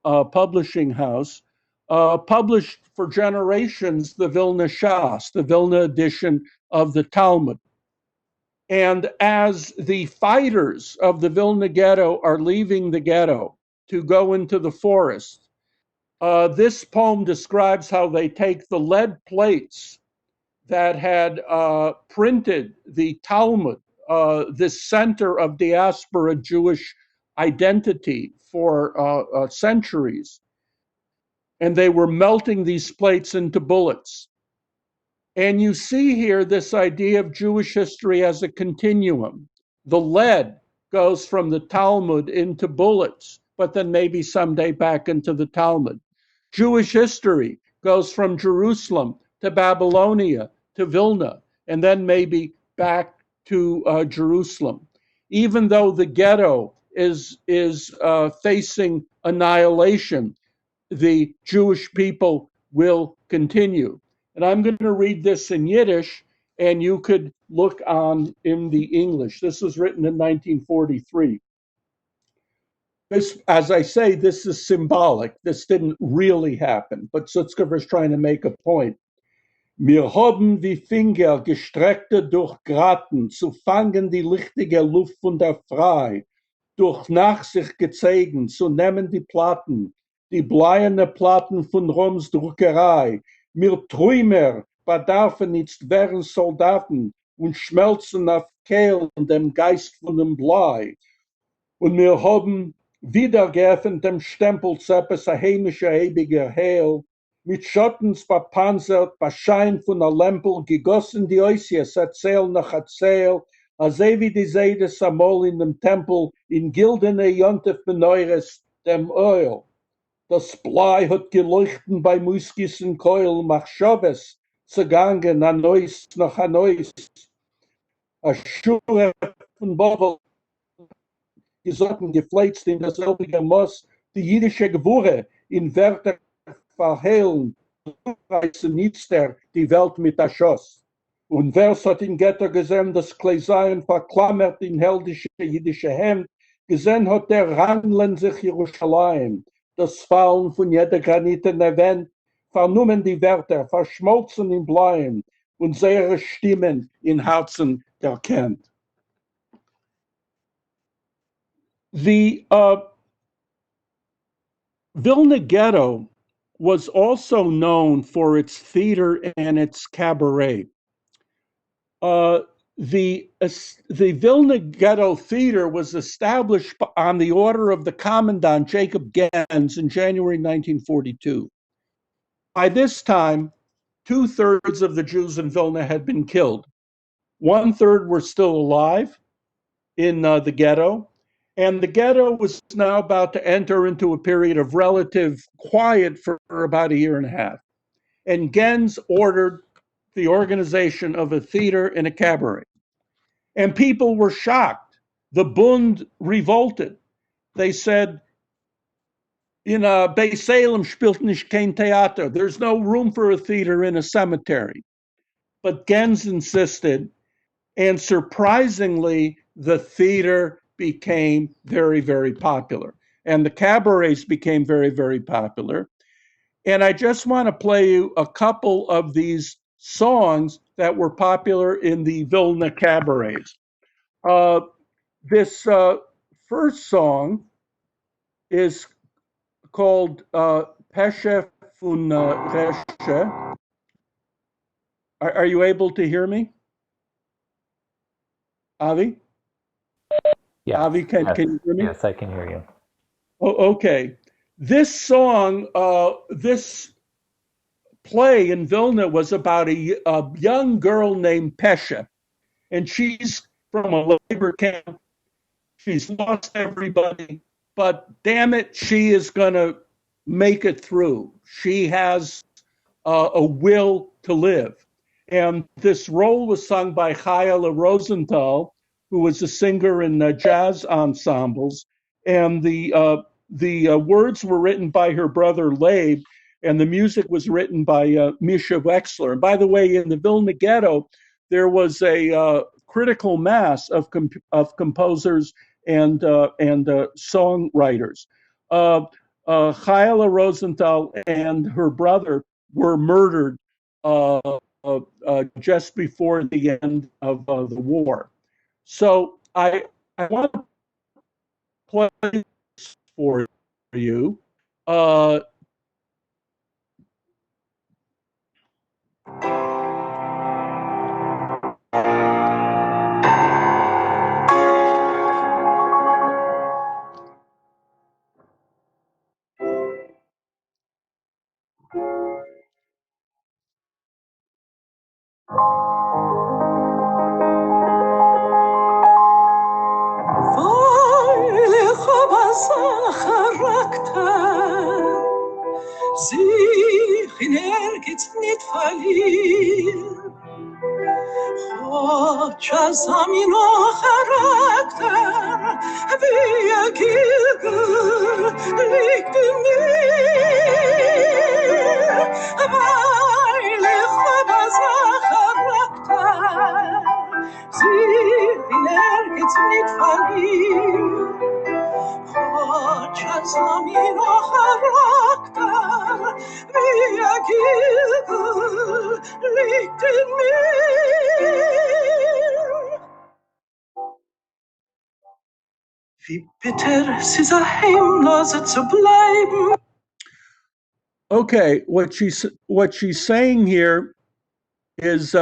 Publishing House, published for generations the Vilna Shas, the Vilna edition of the Talmud. And as the fighters of the Vilna ghetto are leaving the ghetto to go into the forest, this poem describes how they take the lead plates that had printed the Talmud, this center of diaspora Jewish identity for centuries, and they were melting these plates into bullets. And you see here this idea of Jewish history as a continuum. The lead goes from the Talmud into bullets, but then maybe someday back into the Talmud. Jewish history goes from Jerusalem to Babylonia to Vilna, and then maybe back to Jerusalem. Even though the ghetto is facing annihilation, the Jewish people will continue. And I'm going to read this in Yiddish, and you could look on in the English. This was written in 1943. This, as I say, this is symbolic. This didn't really happen, but Sutskever is trying to make a point. Wir haben die Finger gestreckte durch Graten, zu fangen die lichtige Luft von der Frei, durch Nachsicht gezogen, zu nehmen die Platten, die bleierne Platten von Roms Druckerei. Wir Träumer bedarfen nicht wären Soldaten und schmelzen auf Kehlen dem Geist von dem Blei. Und wir haben wiedergeöffnet dem Stempel etwas ein heimischer ewiger Heil, mit Schottens verpanzert, bei Schein von der Lämpel, gegossen die Oisies, erzähl nach erzähl, als wie die Seide Samol in dem Tempel, in gildene Jontef Beneures, dem Öl. Das Blei hat geleuchten bei Muskissen Keul, mach Schoves, zugangen, an Neus nach an Neus. A Schuhe von Bobbel, gesotten, gefleizt in dasselbe Moss, die jüdische Gewurre in Wörter verhehlen, reißen nichts die Welt mit der Schoss. Und wer hat in Ghetto gesehen, das Kleiseien verklammert in heldische jüdische Hemd, gesehen hat der Rangeln sich Jerusalem, das Fallen von jeder granitenen Wand, vernommen die Wörter, verschmolzen in Bleien und ihre Stimmen in Herzen erkennt. The Vilna Ghetto was also known for its theater and its cabaret. The Vilna Ghetto Theater was established on the order of the Commandant Jacob Gens in January 1942. By this time, 2/3 of the Jews in Vilna had been killed. 1/3 were still alive in the ghetto, and the ghetto was now about to enter into a period of relative quiet for about a year and a half. And Gens ordered the organization of a theater and a cabaret. And people were shocked. The Bund revolted. They said, in Bei Salem spielt nicht kein Theater. There's no room for a theater in a cemetery. But Gens insisted, and surprisingly, the theater became very, very popular. And the cabarets became very, very popular. And I just want to play you a couple of these songs that were popular in the Vilna cabarets. This first song is called Peshe fun Reshe. Are you able to hear me? Avi? Yes. Avi, can you hear me? Yes, I can hear you. Oh, okay. This song, this play in Vilna was about a young girl named Pesha, and she's from a labor camp. She's lost everybody, but damn it, she is going to make it through. She has a will to live. And this role was sung by Chayla Rosenthal, who was a singer in jazz ensembles. And the words were written by her brother Leib, and the music was written by Misha Wexler. And by the way, in the Vilna Ghetto, there was a critical mass of composers and songwriters. Chayla Rosenthal and her brother were murdered just before the end of the war. So I want to play this for you. Sich nirgends nicht verliert. Chociaż zamino charakter, wie Gilgul liegt in mir. Weil ich habe Charakter, sich nirgends nicht verliert. Chociaż zamino charakter, wie Gilgul liegt in mir. Wie bitter es ist, heimlose zu bleiben. Okay, what she's saying here is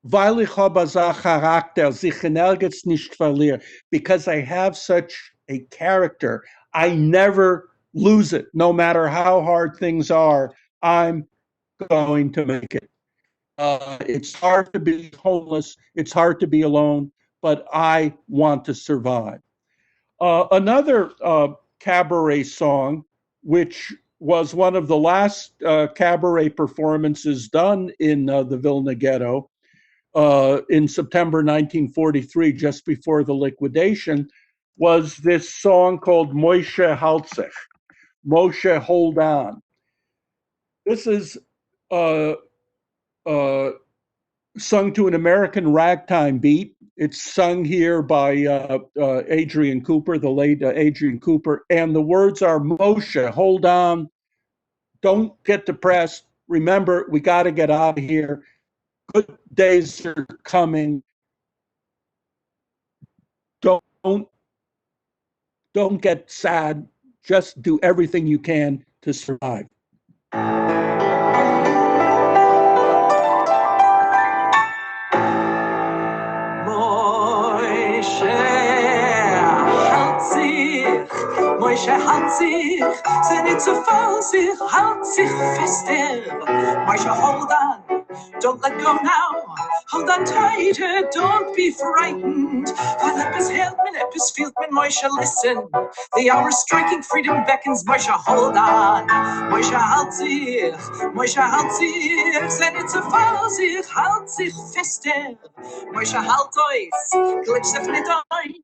weil ich habe so Charakter, sich nirgends nicht verliere, because I have such a character, I never lose it. No matter how hard things are, I'm going to make it. It's hard to be homeless, it's hard to be alone, but I want to survive. Another cabaret song, which was one of the last cabaret performances done in the Vilna Ghetto in September 1943, just before the liquidation, was this song called Moshe Haltzich, Moshe Hold On. This is sung to an American ragtime beat. It's sung here by Adrian Cooper, the late Adrian Cooper, and the words are, Moshe, hold on, don't get depressed. Remember, we got to get out of here. Good days are coming. Don't get sad. Just do everything you can to survive. Moshe halt sich, sei nicht zu faul, sich halt sich fester. Moshe, hold on, don't let go now. Hold on tighter, don't be frightened. While Epis hält man, Epis fehlt man, Moshe, listen. The hour striking freedom beckons, Moshe, hold on. Moshe halt sich, sei nicht zu faul, sich halt sich fester. Moshe halt euch, glitsch sich nicht euch.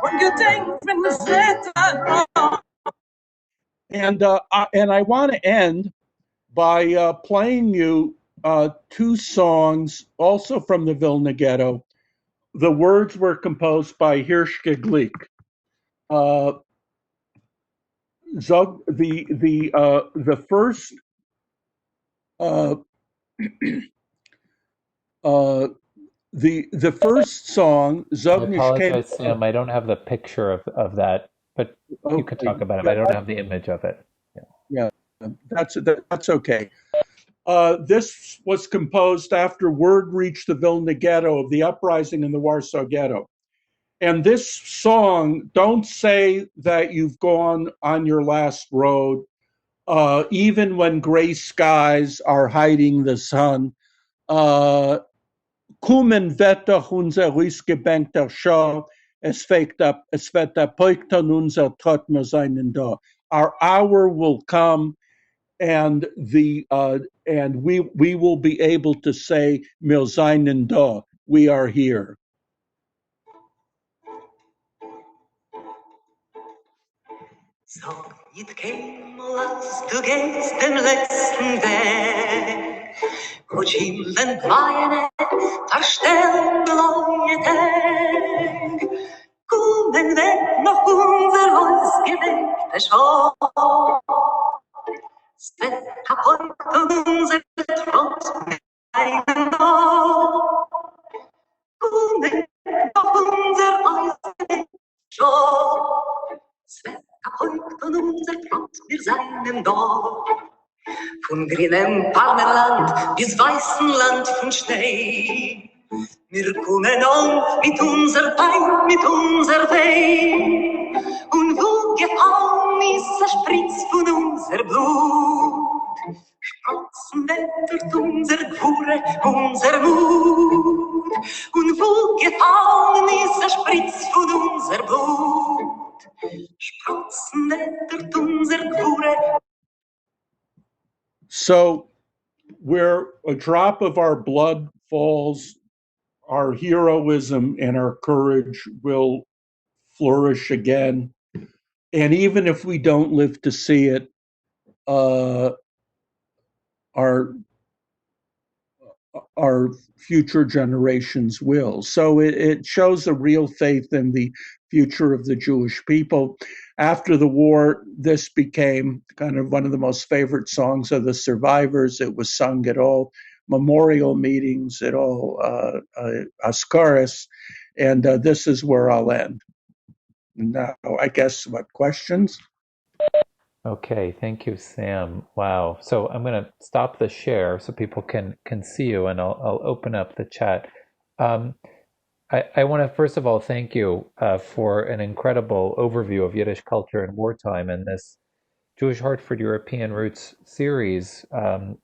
When you think when it's better. And I want to end by playing you two songs, also from the Vilna Ghetto. The words were composed by Hirschke Glick. The first the first song, I apologize, Sam. I don't have the picture of that, but you can talk about it. But I don't have the image of it. Yeah, that's okay. This was composed after word reached the Vilna Ghetto of the uprising in the Warsaw Ghetto. And this song, don't say that you've gone on your last road, even when gray skies are hiding the sun. Kommen Wetter unser ausgebankter Schau, es wird erbeugter unser Trott mir seinen da. Our hour will come, and we will be able to say mir seinen da, we are here. So, it came last du gehst dem letzten Weg. Wo Himmeln Weine verstellen Leute. Kommen wir noch unser Haus gedenkte Schau. Es wird kaputt und unser Trott mit einem Dach. Kommen noch unser Haus gedenkte Schau. Es wird kaputt und unser Trott mit seinem Dach. Von grünem Palmenland bis weißen Land von Schnee. Wir kommen an mit unser Bein, mit unser Wein. Und wo gefallen ist der Spritz von unser Blut. Sprotzen wettert unser Gwure, unser Mut. Und wo gefallen ist der Spritz von unser Blut. Sprotzen wettert unser Gwure. So, where a drop of our blood falls, our heroism and our courage will flourish again. And even if we don't live to see it, our future generations will. So it shows a real faith in the future of the Jewish people. After the war, this became kind of one of the most favorite songs of the survivors. It was sung at all memorial meetings, at all askaris, and this is where I'll end. Now, I guess, what, questions? Okay, thank you, Sam. Wow. So I'm going to stop the share so people can see you, and I'll open up the chat. I want to first of all thank you for an incredible overview of Yiddish culture in wartime, and this Jewish Hartford European Roots series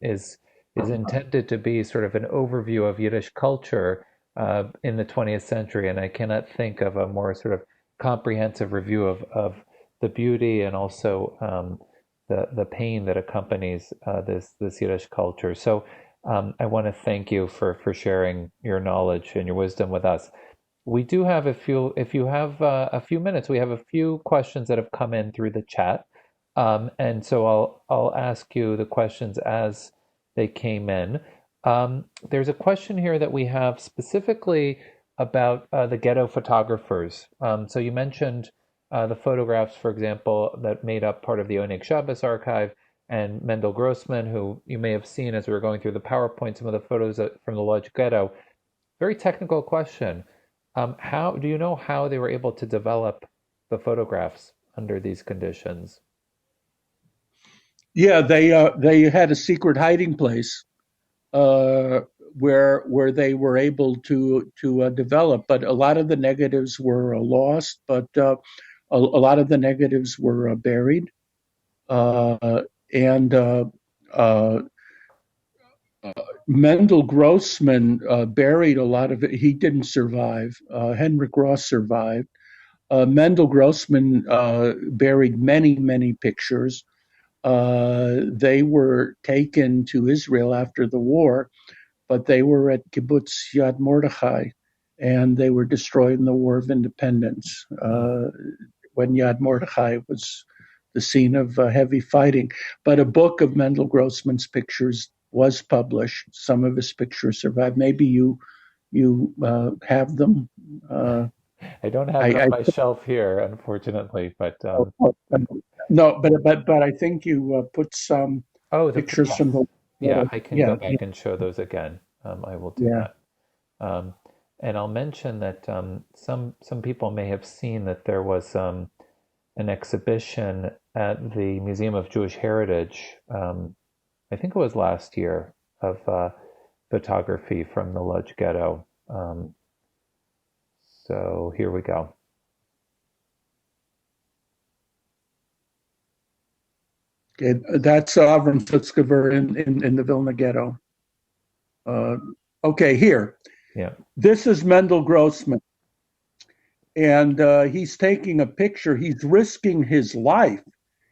is intended to be sort of an overview of Yiddish culture in the 20th century, and I cannot think of a more sort of comprehensive review of the beauty and also the pain that accompanies this Yiddish culture. So I want to thank you for sharing your knowledge and your wisdom with us. We do have if you have a few minutes, we have a few questions that have come in through the chat, and so I'll ask you the questions as they came in. There's a question here that we have specifically about the ghetto photographers. So you mentioned the photographs, for example, that made up part of the Oneg Shabbos archive, and Mendel Grossman, who you may have seen as we were going through the PowerPoint, some of the photos from the Lodz ghetto. Very technical question. How do you know how they were able to develop the photographs under these conditions? Yeah, they had a secret hiding place where they were able to develop, but a lot of the negatives were lost, but a lot of the negatives were buried, and Mendel Grossman buried a lot of it. He didn't survive. Henrik Ross survived. Mendel Grossman buried many pictures. They were taken to Israel after the war, but they were at Kibbutz Yad Mordechai, and they were destroyed in the War of Independence when Yad Mordechai was the scene of heavy fighting. But a book of Mendel Grossman's pictures was published. Some of his pictures survive. Maybe you have them. I don't have them on my shelf here, unfortunately, but no, but I think you put some pictures from the. Yeah, I can go back and show those again. I will do that. And I'll mention that some people may have seen that there was an exhibition at the Museum of Jewish Heritage. I think it was last year, of photography from the Lodz ghetto. So here we go. That's Avram Sutzkever in the Vilna Ghetto. Okay, here. Yeah. This is Mendel Grossman. And he's taking a picture. He's risking his life.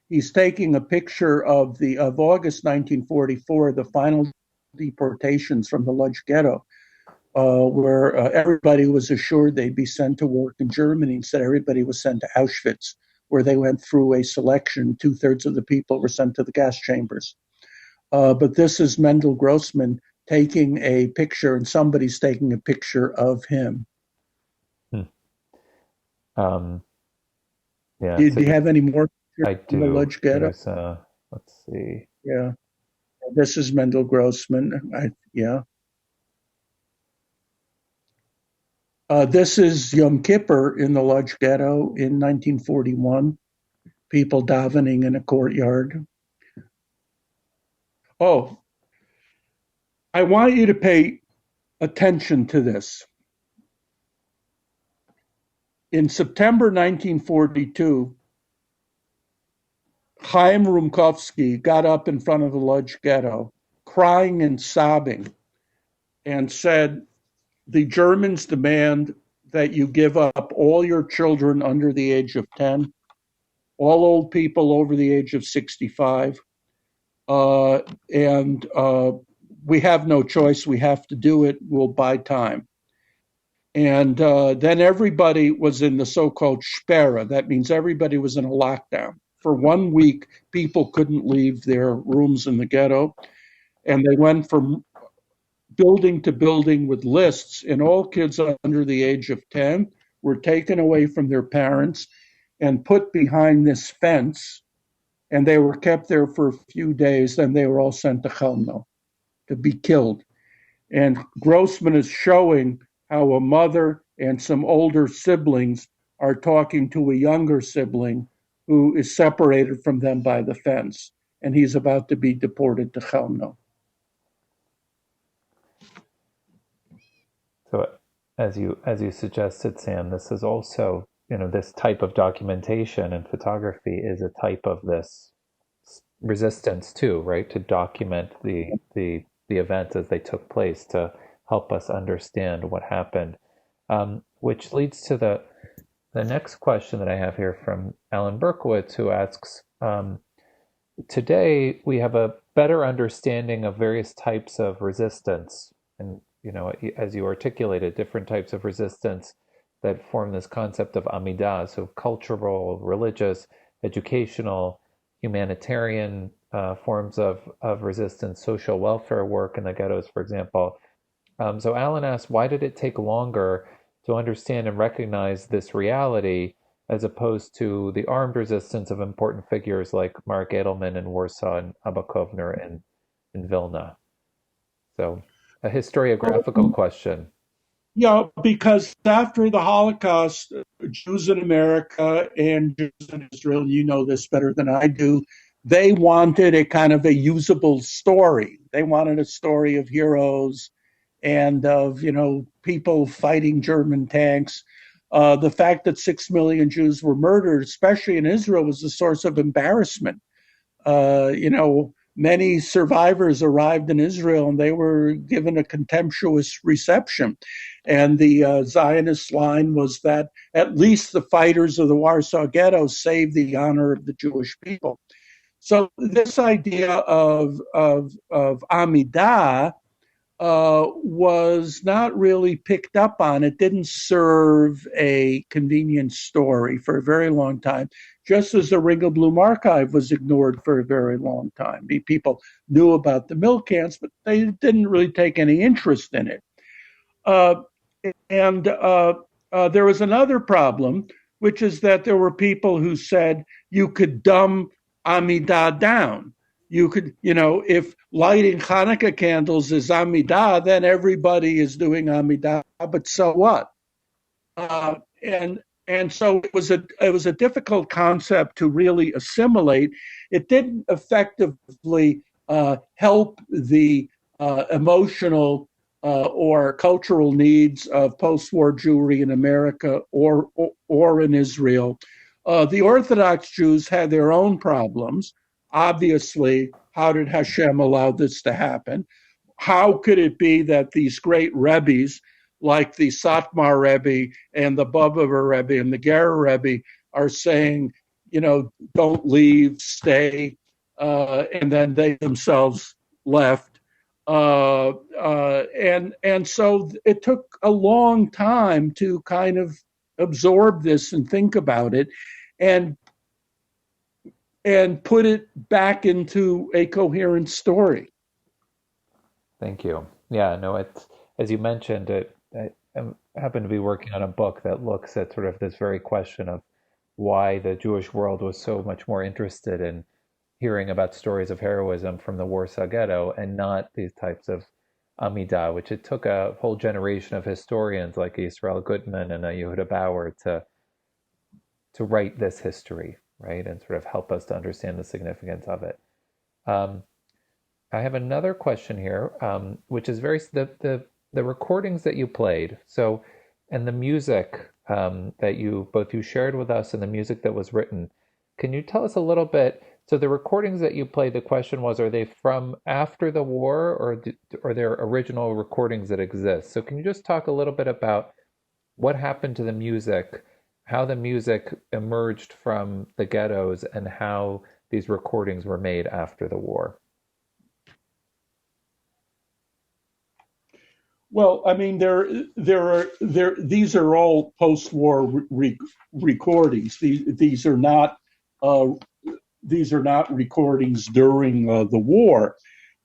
He's taking a picture of August 1944, the final deportations from the Lodz Ghetto, where everybody was assured they'd be sent to work in Germany. Instead, everybody was sent to Auschwitz, where they went through a selection. 2/3 of the people were sent to the gas chambers. But this is Mendel Grossman taking a picture, and somebody's taking a picture of him. Yeah. Do you have any more I pictures from the do. Lodz Ghetto? There's, let's see. Yeah. This is Mendel Grossman. Yeah. This is Yom Kippur in the Lodz Ghetto in 1941. People davening in a courtyard. Oh, I want you to pay attention to this. In September 1942, Chaim Rumkovsky got up in front of the Lodz Ghetto, crying and sobbing, and said, "The Germans demand that you give up all your children under the age of 10, all old people over the age of 65, and we have no choice. We have to do it. We'll buy time." And then everybody was in the so-called sperre. That means everybody was in a lockdown. For 1 week, people couldn't leave their rooms in the ghetto, and they went from building to building with lists, and all kids under the age of 10 were taken away from their parents and put behind this fence, and they were kept there for a few days, then they were all sent to Chelmno to be killed. And Grossman is showing how a mother and some older siblings are talking to a younger sibling who is separated from them by the fence, and he's about to be deported to Chelmno. So as you suggested, Sam, this is also, this type of documentation and photography is a type of this resistance too, right? To document the events as they took place, to help us understand what happened. Which leads to the next question that I have here from Alan Berkowitz, who asks, today we have a better understanding of various types of resistance, and as you articulated, different types of resistance that form this concept of Amidah, so cultural, religious, educational, humanitarian forms of resistance, social welfare work in the ghettos, for example. So Alan asks, why did it take longer to understand and recognize this reality as opposed to the armed resistance of important figures like Mark Edelman in Warsaw and Abba Kovner in Vilna? So a historiographical question. Yeah, because after the Holocaust, Jews in America and Jews in Israel, you know this better than I do, they wanted a kind of a usable story. They wanted a story of heroes and of, people fighting German tanks. The fact that 6 million Jews were murdered, especially in Israel, was a source of embarrassment. Many survivors arrived in Israel and they were given a contemptuous reception. And the Zionist line was that at least the fighters of the Warsaw Ghetto saved the honor of the Jewish people. So this idea of Amidah was not really picked up on. It didn't serve a convenient story for a very long time, just as the Ringelblum archive was ignored for a very long time. People knew about the milk cans, but they didn't really take any interest in it. There was another problem, which is that there were people who said you could dumb Amidah down. You could, if lighting Hanukkah candles is Amidah, then everybody is doing Amidah, but so what? And so it was a difficult concept to really assimilate. It didn't effectively help the emotional or cultural needs of post-war Jewry in America or in Israel. The Orthodox Jews had their own problems. Obviously, how did Hashem allow this to happen? How could it be that these great rebbes, like the Satmar Rebbe and the Bobover Rebbe and the Gera Rebbe, are saying, don't leave, stay, and then they themselves left. And so it took a long time to kind of absorb this and think about it, and put it back into a coherent story. Thank you. Yeah, no, it's as you mentioned, I happen to be working on a book that looks at sort of this very question of why the Jewish world was so much more interested in hearing about stories of heroism from the Warsaw Ghetto and not these types of Amidah, which it took a whole generation of historians like Israel Goodman and Yehuda Bauer to write this history, right, and sort of help us to understand the significance of it. I have another question here, which is the recordings that you played. So, and the music that you shared with us, and the music that was written. Can you tell us a little bit? So, the recordings that you played, the question was, are they from after the war, or are there original recordings that exist? So, can you just talk a little bit about what happened to the music, how the music emerged from the ghettos, and how these recordings were made after the war? Well, I mean, these are all post-war recordings. These are not recordings during the war,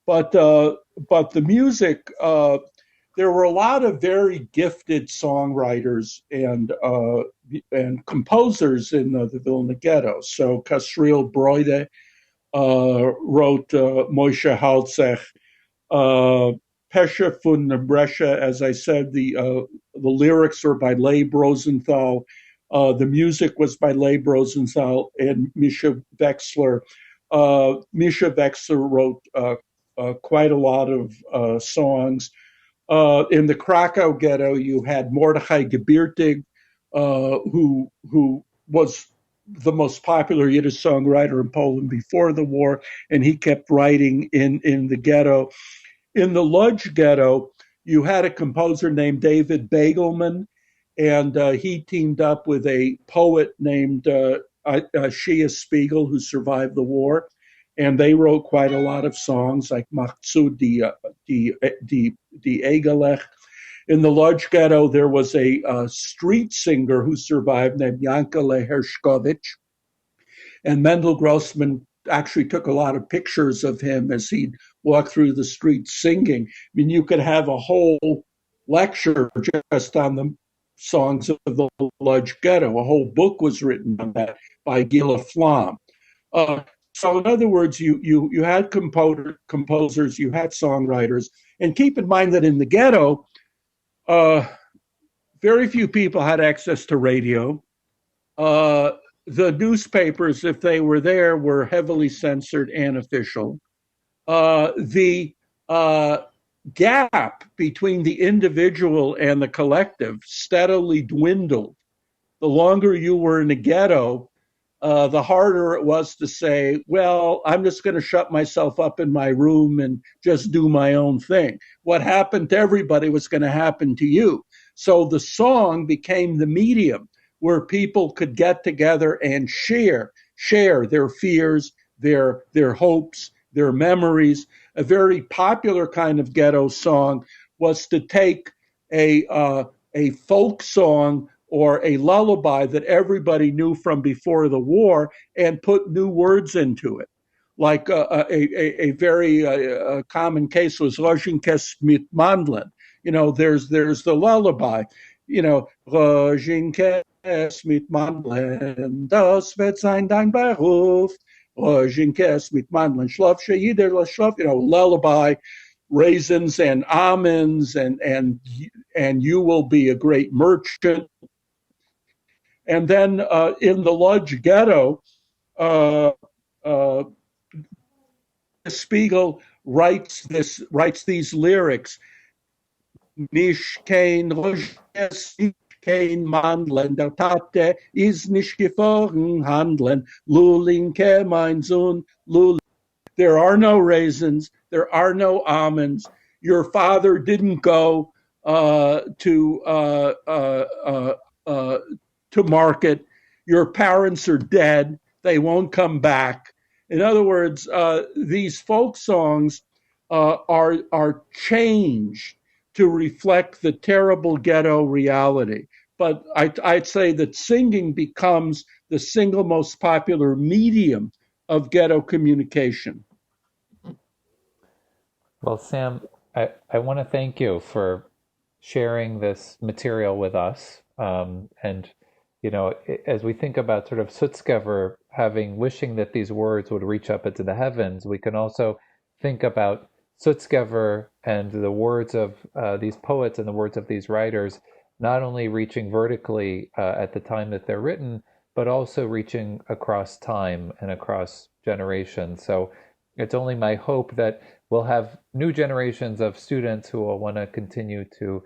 but the music. There were a lot of very gifted songwriters and composers in the Vilna Ghetto. So Kasriel Broide wrote Moshe Halzech. Pesha von Brescia, as I said, the lyrics are by Leib Rosenthal. The music was by Leib Rosenthal and Misha Wexler. Misha Wexler wrote quite a lot of songs. In the Krakow ghetto, you had Mordechai Gebirtig, who was the most popular Yiddish songwriter in Poland before the war, and he kept writing in the ghetto. In the Lodz ghetto, you had a composer named David Begelman, and he teamed up with a poet named Shia Spiegel, who survived the war, and they wrote quite a lot of songs like Machzud di Egelech. In the Lodz ghetto, there was a street singer who survived named Yankele Hershkovich, and Mendel Grossman actually took a lot of pictures of him as he'd walk through the streets singing. I mean, you could have a whole lecture just on the songs of the Lodz ghetto. A whole book was written on that by Gila Flom. So in other words, you had composers, you had songwriters, and keep in mind that in the ghetto, very few people had access to radio. The newspapers, if they were there, were heavily censored and official. The gap between the individual and the collective steadily dwindled. The longer you were in a ghetto, the harder it was to say, well, I'm just going to shut myself up in my room and just do my own thing. What happened to everybody was going to happen to you. So the song became the medium where people could get together and share their fears, their hopes, their memories. A very popular kind of ghetto song was to take a folk song or a lullaby that everybody knew from before the war and put new words into it. Like a very common case was Rojinkes mit Mandlin. There's the lullaby. Rojinkes mit Mandlin, das wird sein dein Beruf. Rojinkes mit Mandlin, schlafsche jeder schlaf. Lullaby, raisins and almonds, and you will be a great merchant. And then in the Lodz ghetto, Spiegel writes these lyrics. nicht kein Roges, nicht kein Mandeln, der Tate ist nicht gefahren handeln, Lulinke, mein Sohn, Lul. There are no raisins, there are no almonds. Your father didn't go to market. Your parents are dead. They won't come back. In other words, these folk songs are changed to reflect the terrible ghetto reality. But I'd say that singing becomes the single most popular medium of ghetto communication. Well, Sam, I want to thank you for sharing this material with us. And, as we think about sort of Sutzkever wishing that these words would reach up into the heavens, we can also think about Sutzkever and the words of these poets and the words of these writers, not only reaching vertically at the time that they're written, but also reaching across time and across generations. So it's only my hope that we'll have new generations of students who will want to continue to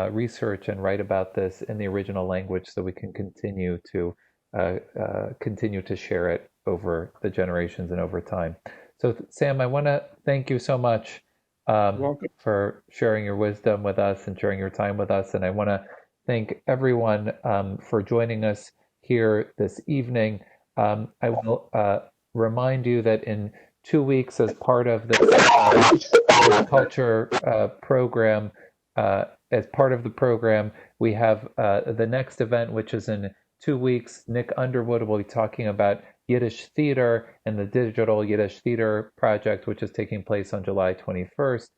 research and write about this in the original language, so we can continue to share it over the generations and over time. So, Sam, I want to thank you so much for sharing your wisdom with us and sharing your time with us. And I want to thank everyone for joining us here this evening. I will remind you that in 2 weeks, as part of this culture program, as part of the program, we have the next event, which is in 2 weeks. Nick Underwood will be talking about Yiddish theater and the digital Yiddish theater project, which is taking place on July 21st.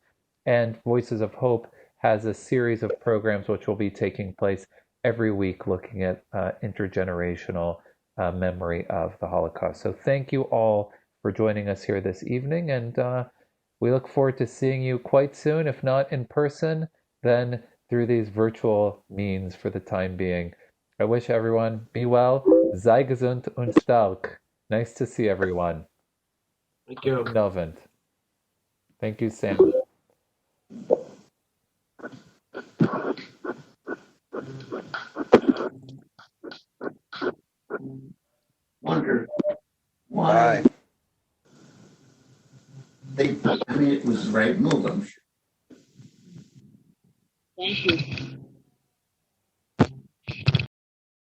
And Voices of Hope has a series of programs which will be taking place every week, looking at intergenerational memory of the Holocaust. So thank you all for joining us here this evening, and we look forward to seeing you quite soon, if not in person, then through these virtual means for the time being. I wish everyone be well. Sei gesund und stark. Nice to see everyone. Thank you. Novent. Thank you, Sam. Wonder why it was the right move, I'm sure. Thank you.